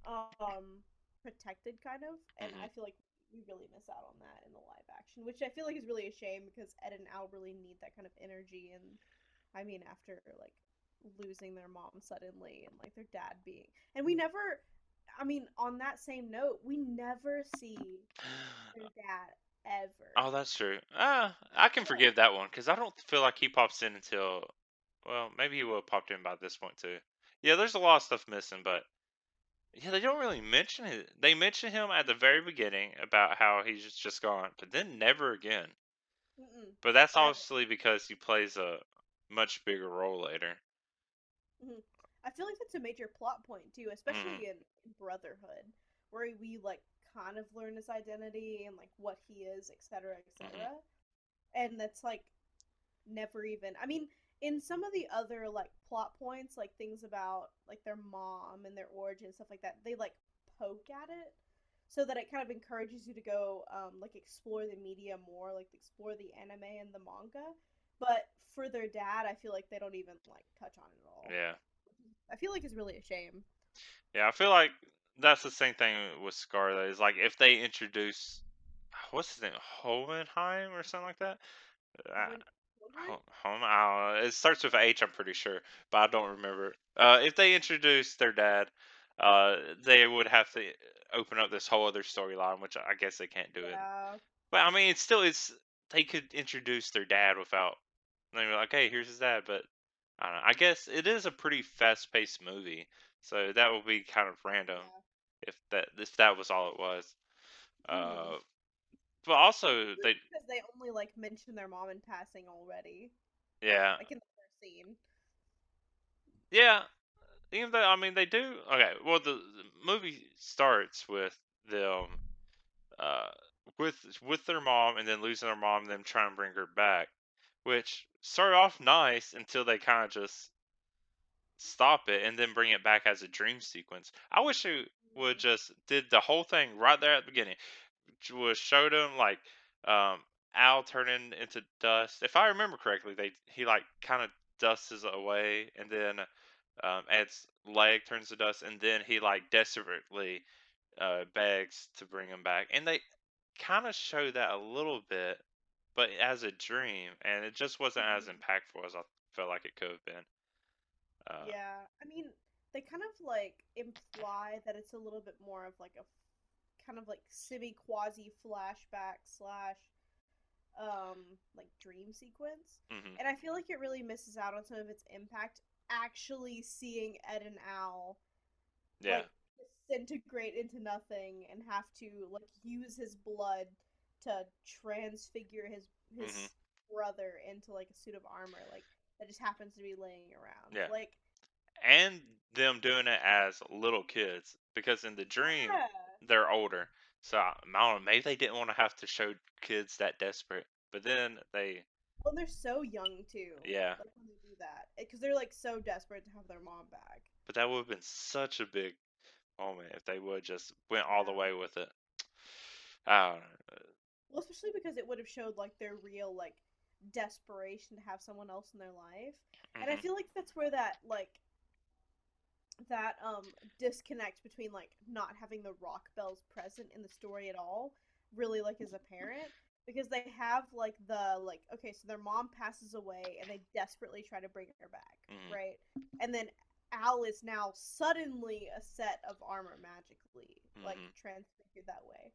um protected kind of, and I hmm feel like we really miss out on that in the live action, which I feel like is really a shame because Ed and Al really need that kind of energy. And I mean after like losing their mom suddenly and like their dad being, and we never, I mean on that same note, we never see their dad ever. Oh, that's true. I can Yeah. forgive that one because I don't feel like he pops in until, well, maybe he will have popped in by this point too. Yeah, there's a lot of stuff missing, but yeah, they don't really mention it. They mention him at the very beginning about how he's just gone, but then never again. Mm-mm. But that's Never. obviously because he plays a much bigger role later. Hmm. I feel like that's a major plot point too, hmm especially in Brotherhood, where we like kind of learn his identity and like what he is, etc., hmm etc. And that's like never even. I mean, in some of the other like plot points, like things about like their mom and their origin stuff like that, they like poke at it so that it kind of encourages you to go like explore the media more, like explore the anime and the manga. But for their dad, I feel like they don't even like touch on it at all. Yeah. I feel like it's really a shame. Yeah, I feel like that's the same thing with Scar. Though, is like if they introduce, what's his name, Hohenheim or something like that. Uh, Hohen Hohenheim? I don't know. It starts with H, I'm pretty sure, but I don't remember. If they introduce their dad, they would have to open up this whole other storyline, which I guess they can't do it. Yeah. But I mean, it's they could introduce their dad without. They were like, hey, here's his dad, but I don't know. I guess it is a pretty fast-paced movie, so that would be kind of random Yeah. if that was all it was. Hmm. Uh, but also they, Because they only like mention their mom in passing already, yeah, like in the first scene. yeah. Even though I mean they do okay. Well, the movie starts with them uh with their mom and then losing their mom and them trying to bring her back, which started off nice until they kind of just stop it and then bring it back as a dream sequence. I wish it would Mhm. just did the whole thing right there at the beginning. Which was showed them like um Al turning into dust. If I remember correctly, they he like kind of dusts away and then Ed's leg turns to dust, and then he like desperately begs to bring him back, and they kind of show that a little bit, but as a dream, and it just wasn't as Mhm. impactful as I felt like it could have been. Uh, Yeah. I mean, they kind of like imply that it's a little bit more of like a kind of like semi quasi flashback slash like dream sequence. hmm And I feel like it really misses out on some of its impact actually seeing Ed and Al yeah. like disintegrate into nothing and have to like use his blood to transfigure hmm his brother into like a suit of armor like that just happens to be laying around. Yeah. Like And them doing it as little kids because in the dream yeah. they're older. So I don't know, maybe they didn't want to have to show kids that desperate, but then they, Well, they're so young too. yeah. Like when they do that, because they're like so desperate to have their mom back. But that would have been such a big moment if they would just went all the Yeah. way with it. I don't know. Well, especially because it would have showed like their real like desperation to have someone else in their life. And I Hmm. feel like that's where that that disconnect between like not having the rock bells present in the story at all really like is apparent, because they have like the like okay, so their mom passes away and they desperately try to bring her back, Hmm. right? And then Al is now suddenly a set of armor magically like Hmm. transfigured that way.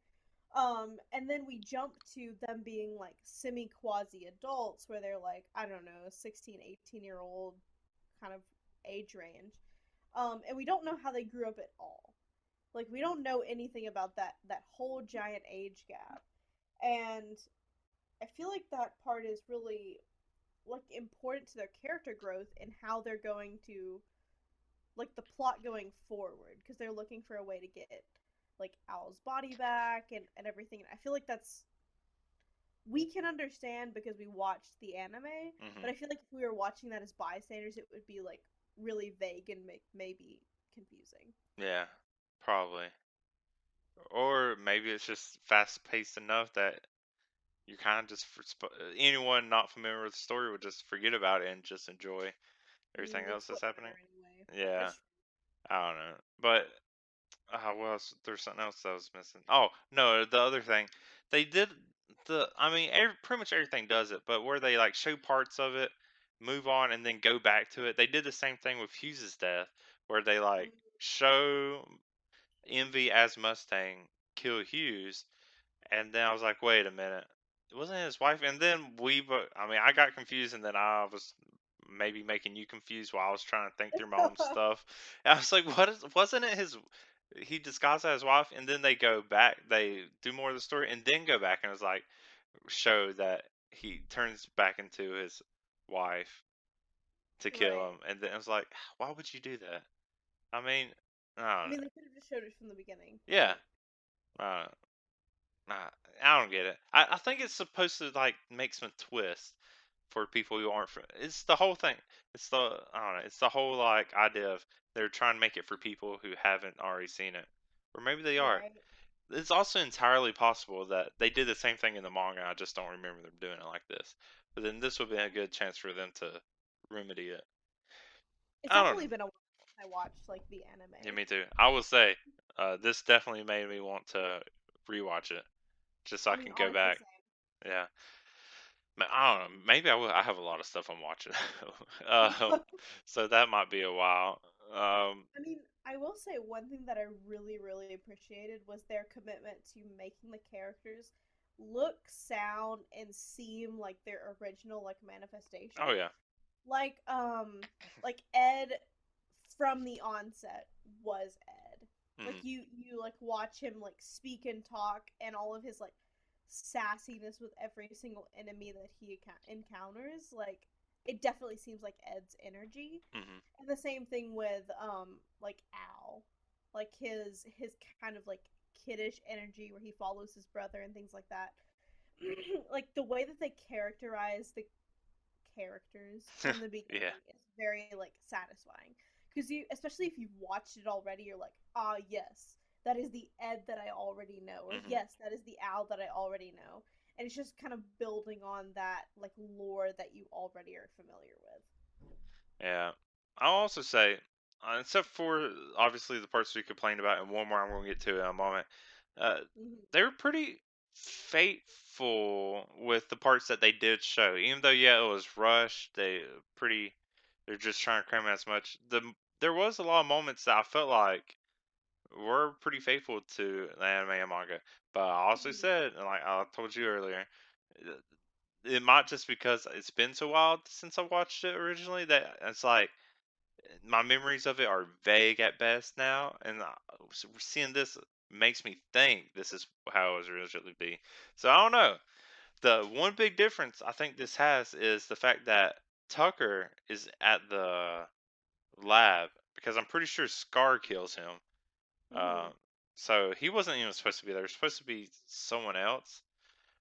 And then we jump to them being like semi quasi adults where they're like, I don't know, 16, 18-year old kind of age range. And we don't know how they grew up at all. Like we don't know anything about that whole giant age gap. And I feel like that part is really like important to their character growth and how they're going to like the plot going forward, because they're looking for a way to get like Al's body back and everything. And I feel like that's we can understand because we watched the anime, Hmm. but I feel like if we were watching that as bystanders, it would be like really vague and maybe confusing. Yeah, probably. Or maybe it's just fast paced enough that you kind of just anyone not familiar with the story would just forget about it and just enjoy everything It's else that's happening. filler anyway. Yeah, That's I don't know, but what else? There's something else that I was missing. Oh no, the other thing they did I mean, pretty much everything does it, but where they like show parts of it, move on, and then go back to it. They did the same thing with Hughes's death, where they like true. show Envy as Mustang kill Hughes, and then I was like, wait a minute, wasn't it his wife? And then I mean, I got confused, and then I was maybe making you confused while I was trying to think through my own stuff. And I was like, wasn't it his? He disguised as his wife, and then they go back, they do more of the story, and then go back, and it was like, show that he turns back into his wife to kill Right. him. And then I was like, why would you do that? I mean, I I don't mean, know. they could have just showed it from the beginning, Yeah. but Uh, I don't get it. I think it's supposed to like make some twist for people who aren't. It's the whole thing. It's the I don't know. It's the whole like idea of they're trying to make it for people who haven't already seen it, or maybe they are. right. It's also entirely possible that they did the same thing in the manga. I just don't remember them doing it like this. But then this would be a good chance for them to remedy it. It's I don't know. definitely been a while since I watched like the Yeah, anime. me too. I will say, this definitely made me want to rewatch it just so I I mean, can go honestly, back. same. Yeah. I don't know. Maybe I will. I have a lot of stuff I'm watching, so that might be a while. I mean, I will say one thing that I really, really appreciated was their commitment to making the characters look, sound, and seem like their original like manifestation. Oh yeah. Like Ed from the onset was Ed. Like Hmm. you like watch him like speak and talk, and all of his like sassiness with every single enemy that he encounters. Like it definitely seems like Ed's energy. Hmm. And the same thing with like Al, like his kind of like kiddish energy where he follows his brother and things like that. Like the way that they characterize the characters from the Yeah. beginning is very like satisfying, because you, especially if you've watched it already, you're like, ah, yes, that is the Ed that I already know, or Hmm. yes, that is the Al that I already know. And it's just kind of building on that like lore that you already are familiar with. Yeah. I'll also say, except for obviously the parts we complained about, and one more I'm going to get to in a moment, uh, Hmm. they were pretty faithful with the parts that they did show. Even though, yeah, it was rushed, they're just trying to cram as much. There was a lot of moments that I felt like were pretty faithful to the anime and manga. But I also Hmm. said, and like I told you earlier, uh, it might just because it's been so while since I watched it originally that it's like my memories of it are vague at best now, and seeing this makes me think this is how it was originally be. So I don't know. The one big difference I think this has is the fact that Tucker is at the lab because I'm pretty sure Scar kills him. Hmm. Uh, so he wasn't even supposed to be there. It was supposed to be someone else.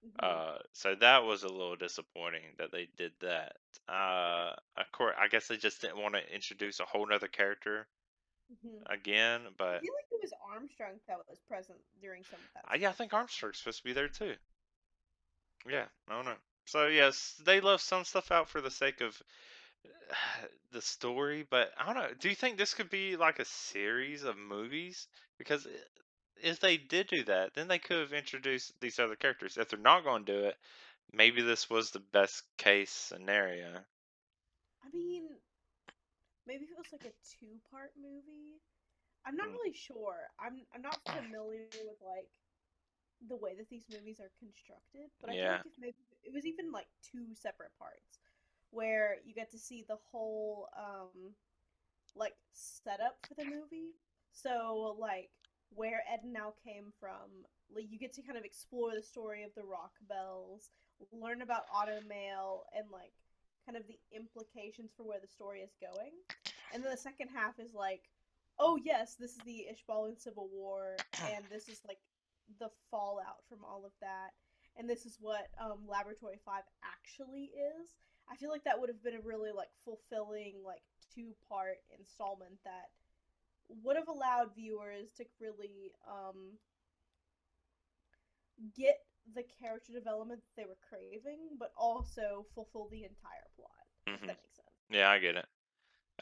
Hmm. So that was a little disappointing that they did that. Of course, I guess they just didn't want to introduce a whole nother character Hmm. again, I but feel like it was Armstrong that was present during some of that Yeah, I stuff. think Armstrong's supposed to be there too. Yeah, I don't know. So yes, they love some stuff out for the sake of the story, but I don't know. Do you think this could be like a series of movies? Because if they did do that, then they could have introduced these other characters. If they're not going to do it, maybe this was the best case scenario. I mean, maybe if it was like a two-part movie. I'm not Mm, really sure. I'm not familiar with like the way that these movies are constructed, but I feel yeah. like if maybe it was even like two separate parts where you get to see the whole like setup for the movie. So like where Ed and Al came from, like you get to kind of explore the story of the Rock Bells, learn about automail and like kind of the implications for where the story is going. And then the second half is like, oh yes, this is the Ishbalan Civil War, and this is like the fallout from all of that, and this is what Laboratory 5 actually is. I feel like that would have been a really like fulfilling like two-part installment that would have allowed viewers to really get the character development that they were craving, but also fulfill the entire plot, if Hmm. that makes sense. Yeah, I get it.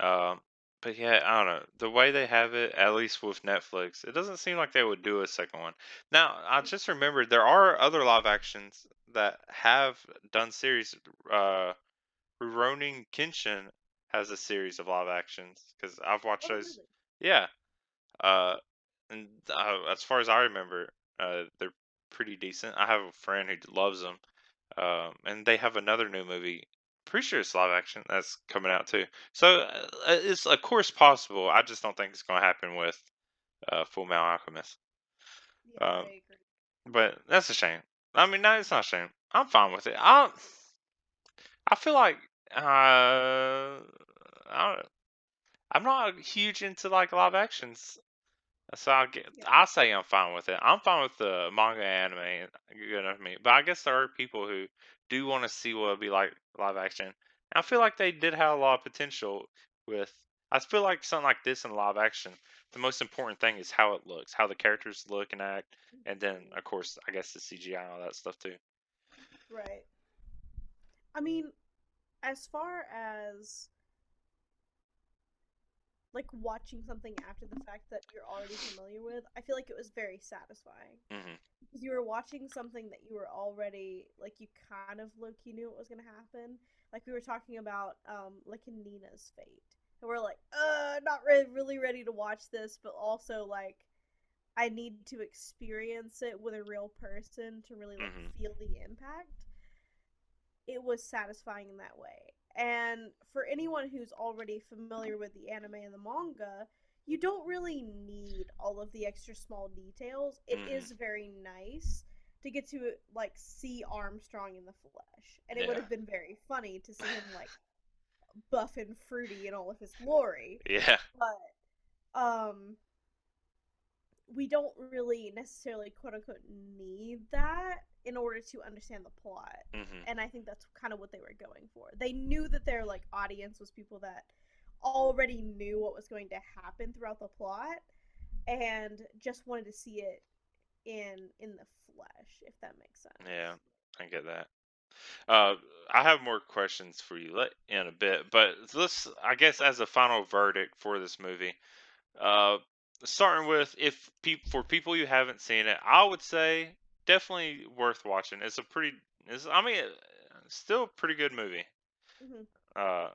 Um, but yeah, I don't know. The way they have it, at least with Netflix, it doesn't seem like they would do a second one. Now, I just remembered there are other live actions that have done series. Uh, Rurouni Kenshin has a series of live actions because I've watched Oh, those. really? Yeah. Uh, and as far as I remember, they're pretty decent. I have a friend who loves them. And they have another new movie. Pretty sure it's live action that's coming out too. So it's of course possible. I just don't think it's going to happen with Full Metal Alchemist. Yeah, Um, I agree. but that's a shame. I mean, no, it's not a shame. I'm fine with it. I feel like I don't, I'm not huge into like live actions. So Yeah. I say I'm fine with it. I'm fine with the manga anime, good enough for me. But I guess there are people who do want to see what it'd be like live action. And I feel like they did have a lot of potential with. I feel like something like this in live action, the most important thing is how it looks, how the characters look and act, and then Mhm. of course I guess the CGI and all that stuff too. Right. I mean, as far as like watching something after the fact that you're already familiar with, I feel like it was very satisfying Hmm. because you were watching something that you were already like you kind of low key knew what was gonna happen. Like we were talking about like in Nina's fate, and we're like, not really ready to watch this, but also like I need to experience it with a real person to really like Hmm. feel the impact. It was satisfying in that way. And for anyone who's already familiar with the anime and the manga, you don't really need all of the extra small details. It Hmm. is very nice to get to like see Armstrong in the flesh. And it would Yeah. have been very funny to see him like buff and fruity in all of his glory. Yeah. But we don't really necessarily quote unquote need that in order to understand the plot. Hmm. And I think that's kind of what they were going for. They knew that their like audience was people that already knew what was going to happen throughout the plot and just wanted to see it in the flesh, if that makes sense. Yeah. I get that. Uh, I have more questions for you in a bit, but let's, I guess, as a final verdict for this movie, uh, starting with if for people who haven't seen it, I would say definitely worth watching. It's a pretty, I mean, still a pretty good movie. Mm-hmm. Uh,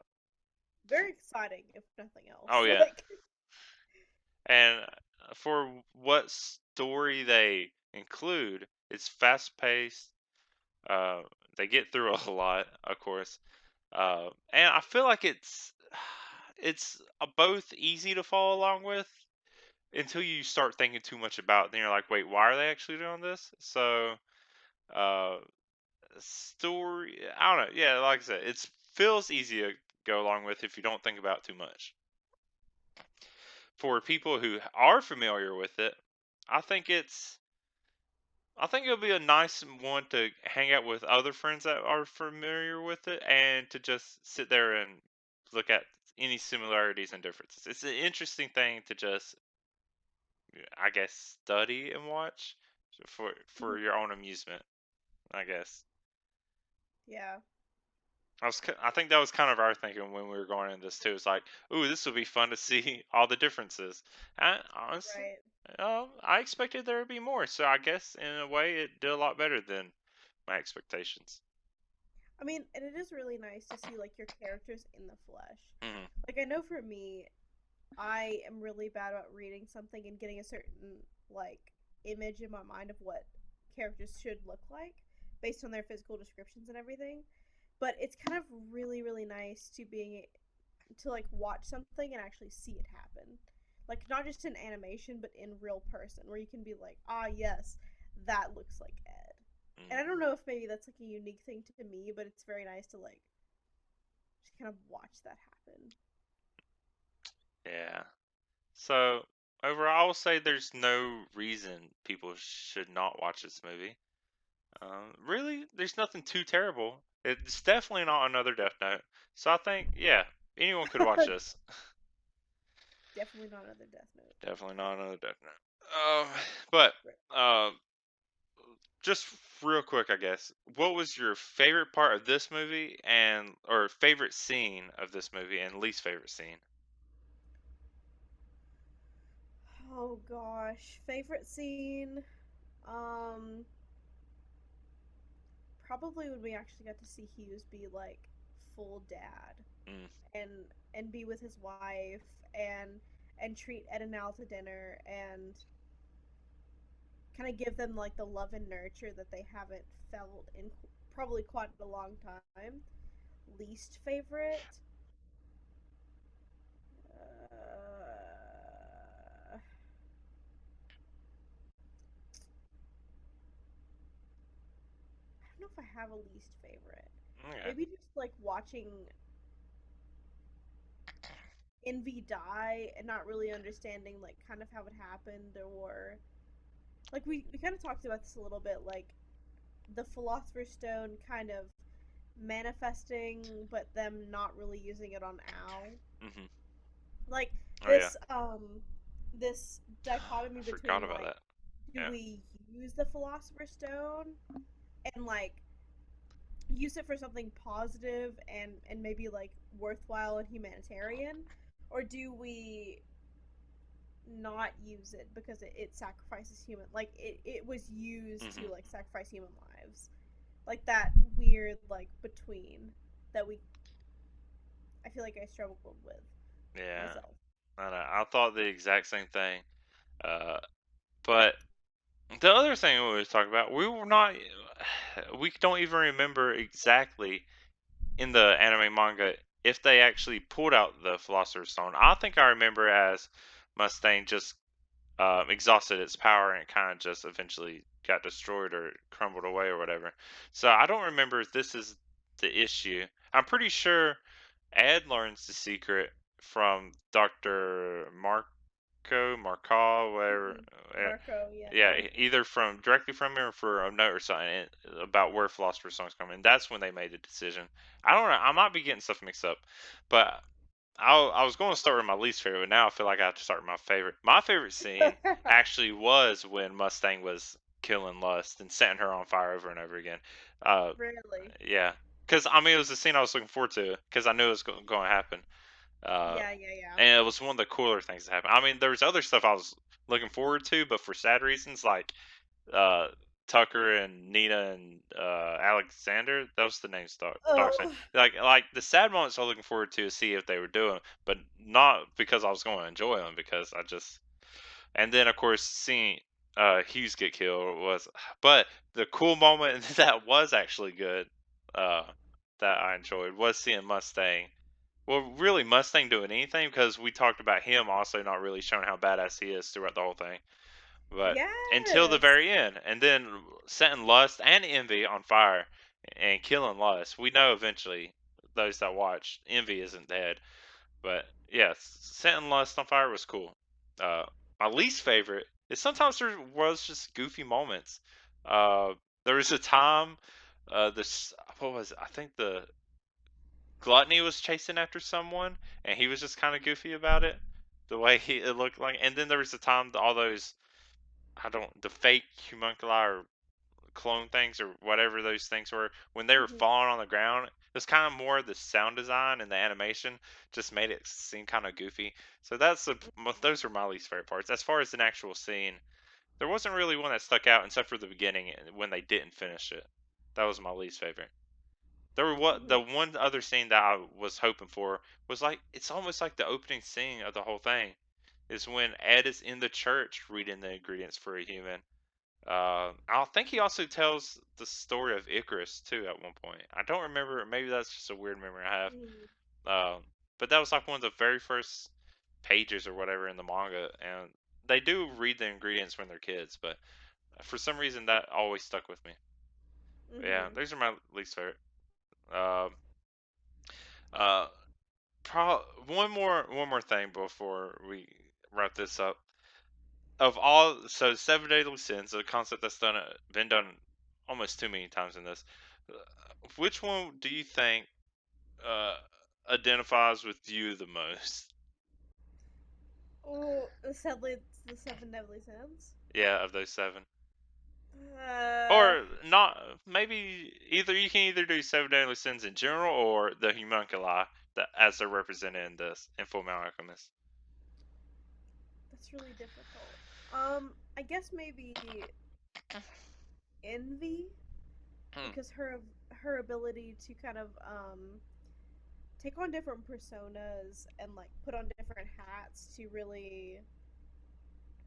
Very exciting, if nothing else. oh yeah, Like, and for what story they include, it's fast paced. Uh, they get through a lot, of course. And I feel like it's both easy to follow along with until you start thinking too much about it. Then you're like, wait, why are they actually doing this? So, uh, story, I don't know. Yeah, like I said, it feels easy to go along with if you don't think about it too much. For people who are familiar with it, I think it's I think it'll be a nice one to hang out with other friends that are familiar with it and to just sit there and look at any similarities and differences. It's an interesting thing to just I guess, study and watch for Mhm. your own amusement. I guess. Yeah. I think that was kind of our thinking when we were going into this too. It's like, ooh, this would be fun to see all the differences. Honestly, Right. I expected there to be more, so I guess in a way it did a lot better than my expectations. I mean, and it is really nice to see like your characters in the flesh. Hmm. Like I know for me, I am really bad about reading something and getting a certain like image in my mind of what characters should look like based on their physical descriptions and everything. But it's kind of really nice to being to like watch something and actually see it happen. Like not just in animation but in real person where you can be like, "Ah, yes, that looks like Ed." And I don't know if maybe that's like a unique thing to me, but it's very nice to like just kind of watch that happen. Yeah. So overall, I will say there's no reason people should not watch this movie. Really, there's nothing too terrible. It's definitely not another Death Note. So I think, yeah, anyone could watch this. Definitely not another Death Note. Definitely not another Death Note. But Right. uh, just real quick, I guess, what was your favorite part of this movie, and or favorite scene of this movie, and least favorite scene? Oh gosh, favorite scene. Um, Probably when we actually got to see Hughes be like full dad Mm, and be with his wife and treat Ed and Al to dinner and kind of give them like the love and nurture that they haven't felt in probably quite a long time. Least favorite. I don't know if I have a least favorite. okay. Maybe just like watching Envy die and not really understanding like kind of how it happened, or like we kind of talked about this a little bit, like the Philosopher's Stone kind of manifesting but them not really using it on Al. Hmm. Like Oh yeah, this dichotomy I forgot between about like, that. do Yeah. we use the Philosopher's Stone and like use it for something positive and maybe like worthwhile and humanitarian, or do we not use it because it sacrifices human, like it was used to Hmm. like sacrifice human lives, like that weird like between that we I feel like I struggled with Yeah. myself. I know. I thought the exact same thing. Uh, but the other thing we was talking about, we were not. We don't even remember exactly in the anime manga if they actually pulled out the Philosopher's Stone. I think I remember as Mustang just exhausted its power and it kind of just eventually got destroyed or crumbled away or whatever. So I don't remember if this is the issue. I'm pretty sure Ed learns the secret from Dr. Marcal, whatever. Mm-hmm. uh, Marco, Yeah, yeah. either from directly from him or for a note or something about where Philosopher's Stone's coming. And that's when they made the decision. I don't know. I might be getting stuff mixed up, but I was going to start with my least favorite, but now I feel like I have to start with my favorite. My favorite scene actually was when Mustang was killing Lust and setting her on fire over and over again. Uh, Really? yeah, because I mean it was a scene I was looking forward to because I knew it was going to happen. Uh, Yeah. and it was one of the cooler things that happened. I mean, there was other stuff I was looking forward to, but for sad reasons, like uh, Tucker and Nina and Alexander. That was the name's dog's name. Oh Like the sad moments I was looking forward to see if they were doing, but not because I was going to enjoy them because I just. And then of course seeing Hughes get killed was, but the cool moment that was actually good, uh, that I enjoyed was seeing Mustang. Well, really Mustang doing anything because we talked about him also not really showing how badass he is throughout the whole thing, but until the yes. very end, and then setting Lust and Envy on fire and killing Lust. We know eventually those that watch Envy isn't dead, but yeah, setting Lust on fire was cool. Uh, my least favorite is sometimes there was just goofy moments. Uh, there was a time, this what was it? I think the Gluttony was chasing after someone, and he was just kind of goofy about it. the way it looked like. And then there was the time that all those I don't the fake homunculi or clone things or whatever those things were when they were Hmm. falling on the ground. It was kind of more the sound design and the animation just made it seem kind of goofy. So those are my least favorite parts. As far as an actual scene, there wasn't really one that stuck out except for the beginning when they didn't finish it. That was my least favorite. There were what Hmm. the one other scene that I was hoping for was like it's almost like the opening scene of the whole thing is when Ed is in the church reading the ingredients for a human. I think he also tells the story of Icarus too at one point. I don't remember. Maybe that's just a weird memory I have. Hmm. But that was like one of the very first pages or whatever in the manga, and they do read the ingredients when they're kids, but for some reason that always stuck with me. But yeah, Hmm. those are my least favorite. Uh, uh, one more thing before we wrap this up. Of all, so seven deadly sins, a concept that's been done almost too many times in this. uh, Which one do you think uh, identifies with you the most? Oh, sadly, it's the seven deadly sins. Yeah, of those seven, Uh, or not? Maybe either you can either do seven deadly sins in general or the homunculi that as they're represented in this in Fullmetal Alchemist. that's really difficult. I guess maybe envy, Hmm. because her ability to kind of take on different personas and like put on different hats to really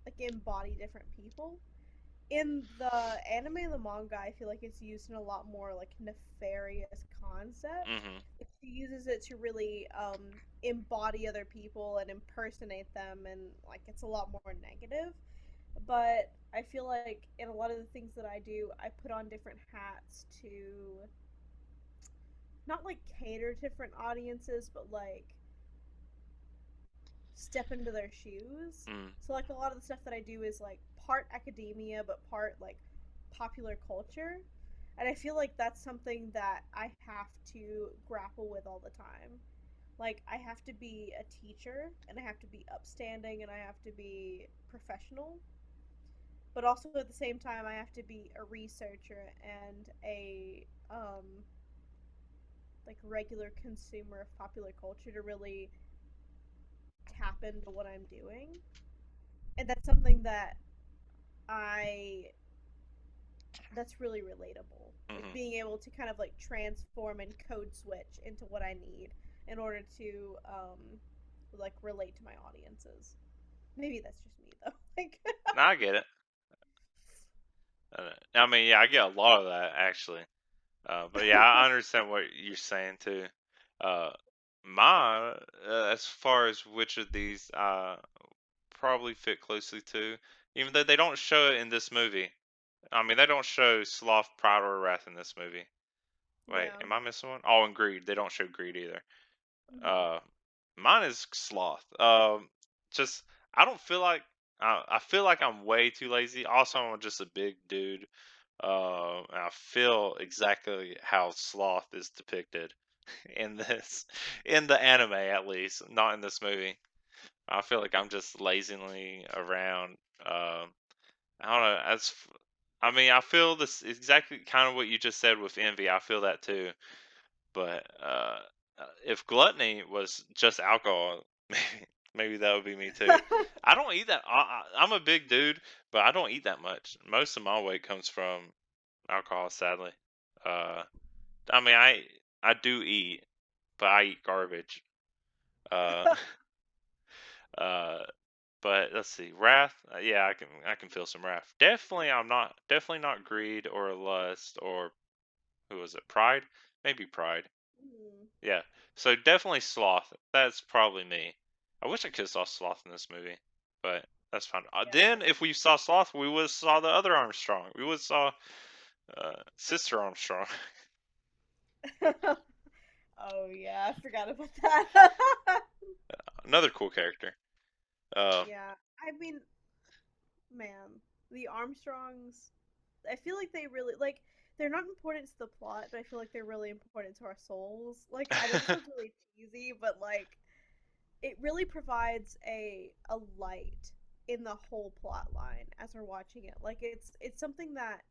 like embody different people. In the anime and the manga, I feel like it's used in a lot more like nefarious concept. Mm-hmm. Like she uses it to really embody other people and impersonate them, and like it's a lot more negative. But I feel like in a lot of the things that I do, I put on different hats to not like cater to different audiences, but like step into their shoes. Mm. So like a lot of the stuff that I do is like part academia but part like popular culture. And I feel like that's something that I have to grapple with all the time. Like I have to be a teacher and I have to be upstanding and I have to be professional. But also at the same time I have to be a researcher and a like regular consumer of popular culture to really tap into what I'm doing. And that's something that I that's really relatable. Like Mm-hmm. being able to kind of like transform and code switch into what I need in order to like relate to my audiences. Maybe that's just me though. Like Now I get it. I mean, yeah, I get a lot of that actually. But yeah, I understand what you're saying too. Uh, my as far as which of these probably fit closely to, even though they don't show it in this movie. I mean, they don't show sloth, pride, or wrath in this movie. Wait, yeah. am I missing one? Oh, and greed. They don't show greed either. Mhm. Uh, Mine is sloth. Just I don't feel like I feel like I'm way too lazy. Also, I'm just a big dude. And I feel exactly how sloth is depicted in this, in the anime at least, not in this movie. I feel like I'm just lazily around. I don't know. I mean, I feel this exactly kind of what you just said with envy. I feel that too. But if gluttony was just alcohol, maybe that would be me too. I don't eat that. I'm a big dude, but I don't eat that much. Most of my weight comes from alcohol, sadly. Uh, I mean, I do eat, but I eat garbage. Uh, uh, but let's see, wrath. Yeah, I can feel some wrath. Definitely not greed or lust or who was it? Pride? Maybe pride. Mhm. Yeah. So definitely sloth. That's probably me. I wish I could have saw sloth in this movie, but that's fine. Then Yeah. if we saw sloth, we would have saw the other Armstrong. We would have saw Sister Armstrong. Oh yeah, I forgot about that. Another cool character. Um, Yeah. I mean, man, the Armstrongs, I feel like they really like they're not important to the plot, but I feel like they're really important to our souls. Like I know this sounds really cheesy, but like it really provides a light in the whole plot line as we're watching it. Like it's something that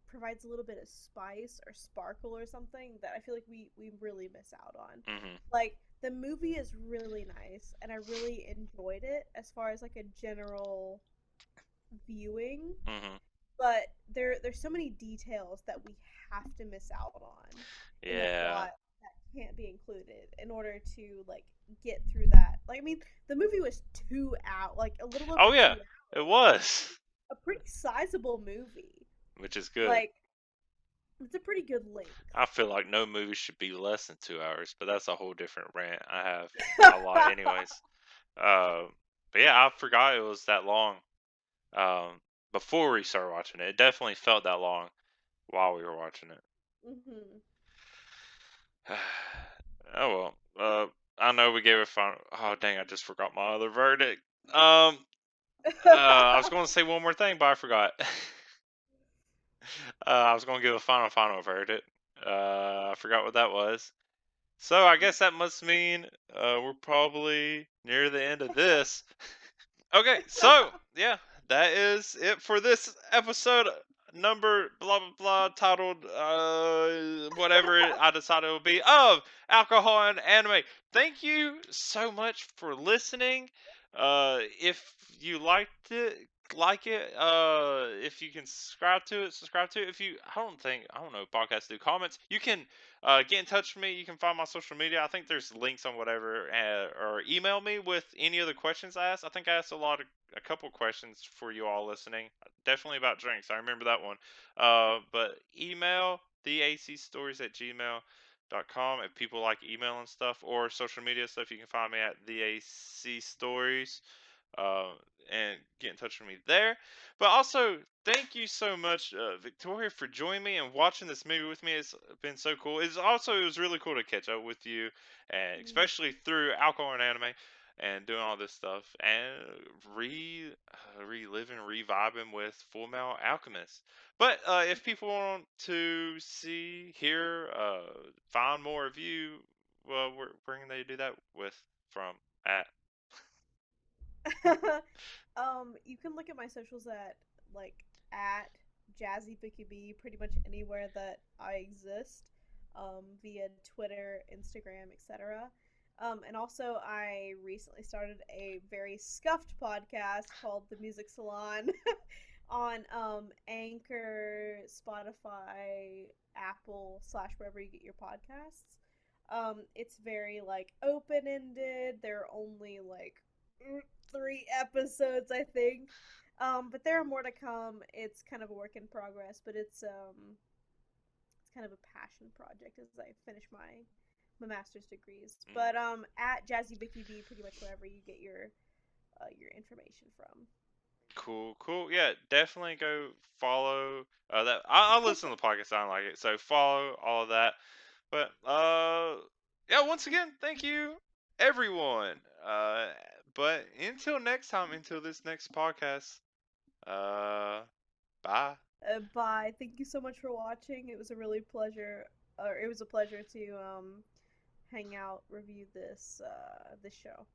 provides a little bit of spice or sparkle or something that I feel like we really miss out on. Mhm. Like the movie is really nice and I really enjoyed it as far as like a general viewing, Mhm. but there's so many details that we have to miss out on in the Yeah. plot that can't be included in order to like get through that. Like I mean, the movie was 2 hours, like a little over Oh two yeah, hours. it was, A pretty sizable movie. which is good. Like it's a pretty good length. I feel like no movie should be less than 2 hours, but that's a whole different rant I have a lot, anyways. Uh, but yeah, I forgot it was that long. Um, Before we started watching it, it definitely felt that long while we were watching it. Mhm. Oh well. I know we gave it final. Oh dang! I just forgot my other verdict. Um, I was going to say one more thing, but I forgot. I was going to give a final verdict. I forgot what that was. So I guess that must mean we're probably near the end of this. Okay, so yeah, that is it for this episode number blah blah blah titled whatever I decided it would be of alcohol and anime. Thank you so much for listening. If you liked it, like it. If you can subscribe to it, subscribe to it. If you, I don't know, podcasts do comments. You can get in touch with me. You can find my social media. I think there's links on whatever, or email me with any other questions I asked. I think I asked a couple questions for you all listening. Definitely about drinks. I remember that one. But email theacstories@gmail.com if people like email and stuff, or social media stuff. You can find me at theacstories. Uh, and get in touch with me there. But also, thank you so much, Victoria, for joining me and watching this movie with me. It's been so cool. It was really cool to catch up with you, and Mhm. especially through alcohol and anime, and doing all this stuff and reliving, reviving with Full Metal Alchemist. But if people want to see, hear, find more of you, well, where can they do that with from at? You can look at my socials at like at Jazzy Vicky B pretty much anywhere that I exist, via Twitter, Instagram, etc. And also, I recently started a very scuffed podcast called The Music Salon on Anchor, Spotify, Apple slash wherever you get your podcasts. It's very like open ended. There are only like 3 episodes, I think. But there are more to come. It's kind of a work in progress, but it's kind of a passion project as I finish my master's degrees. Mm. But at Jazzy Vicky B, pretty much wherever you get your information from. Cool, cool. Yeah, definitely go follow that. I'll listen to the podcast. I don't like it, so follow all of that. But yeah. Once again, thank you, everyone. But until next time, until this next podcast. Uh, Bye. Bye. Thank you so much for watching. It was a really pleasure. Or it was a pleasure to hang out, review this show.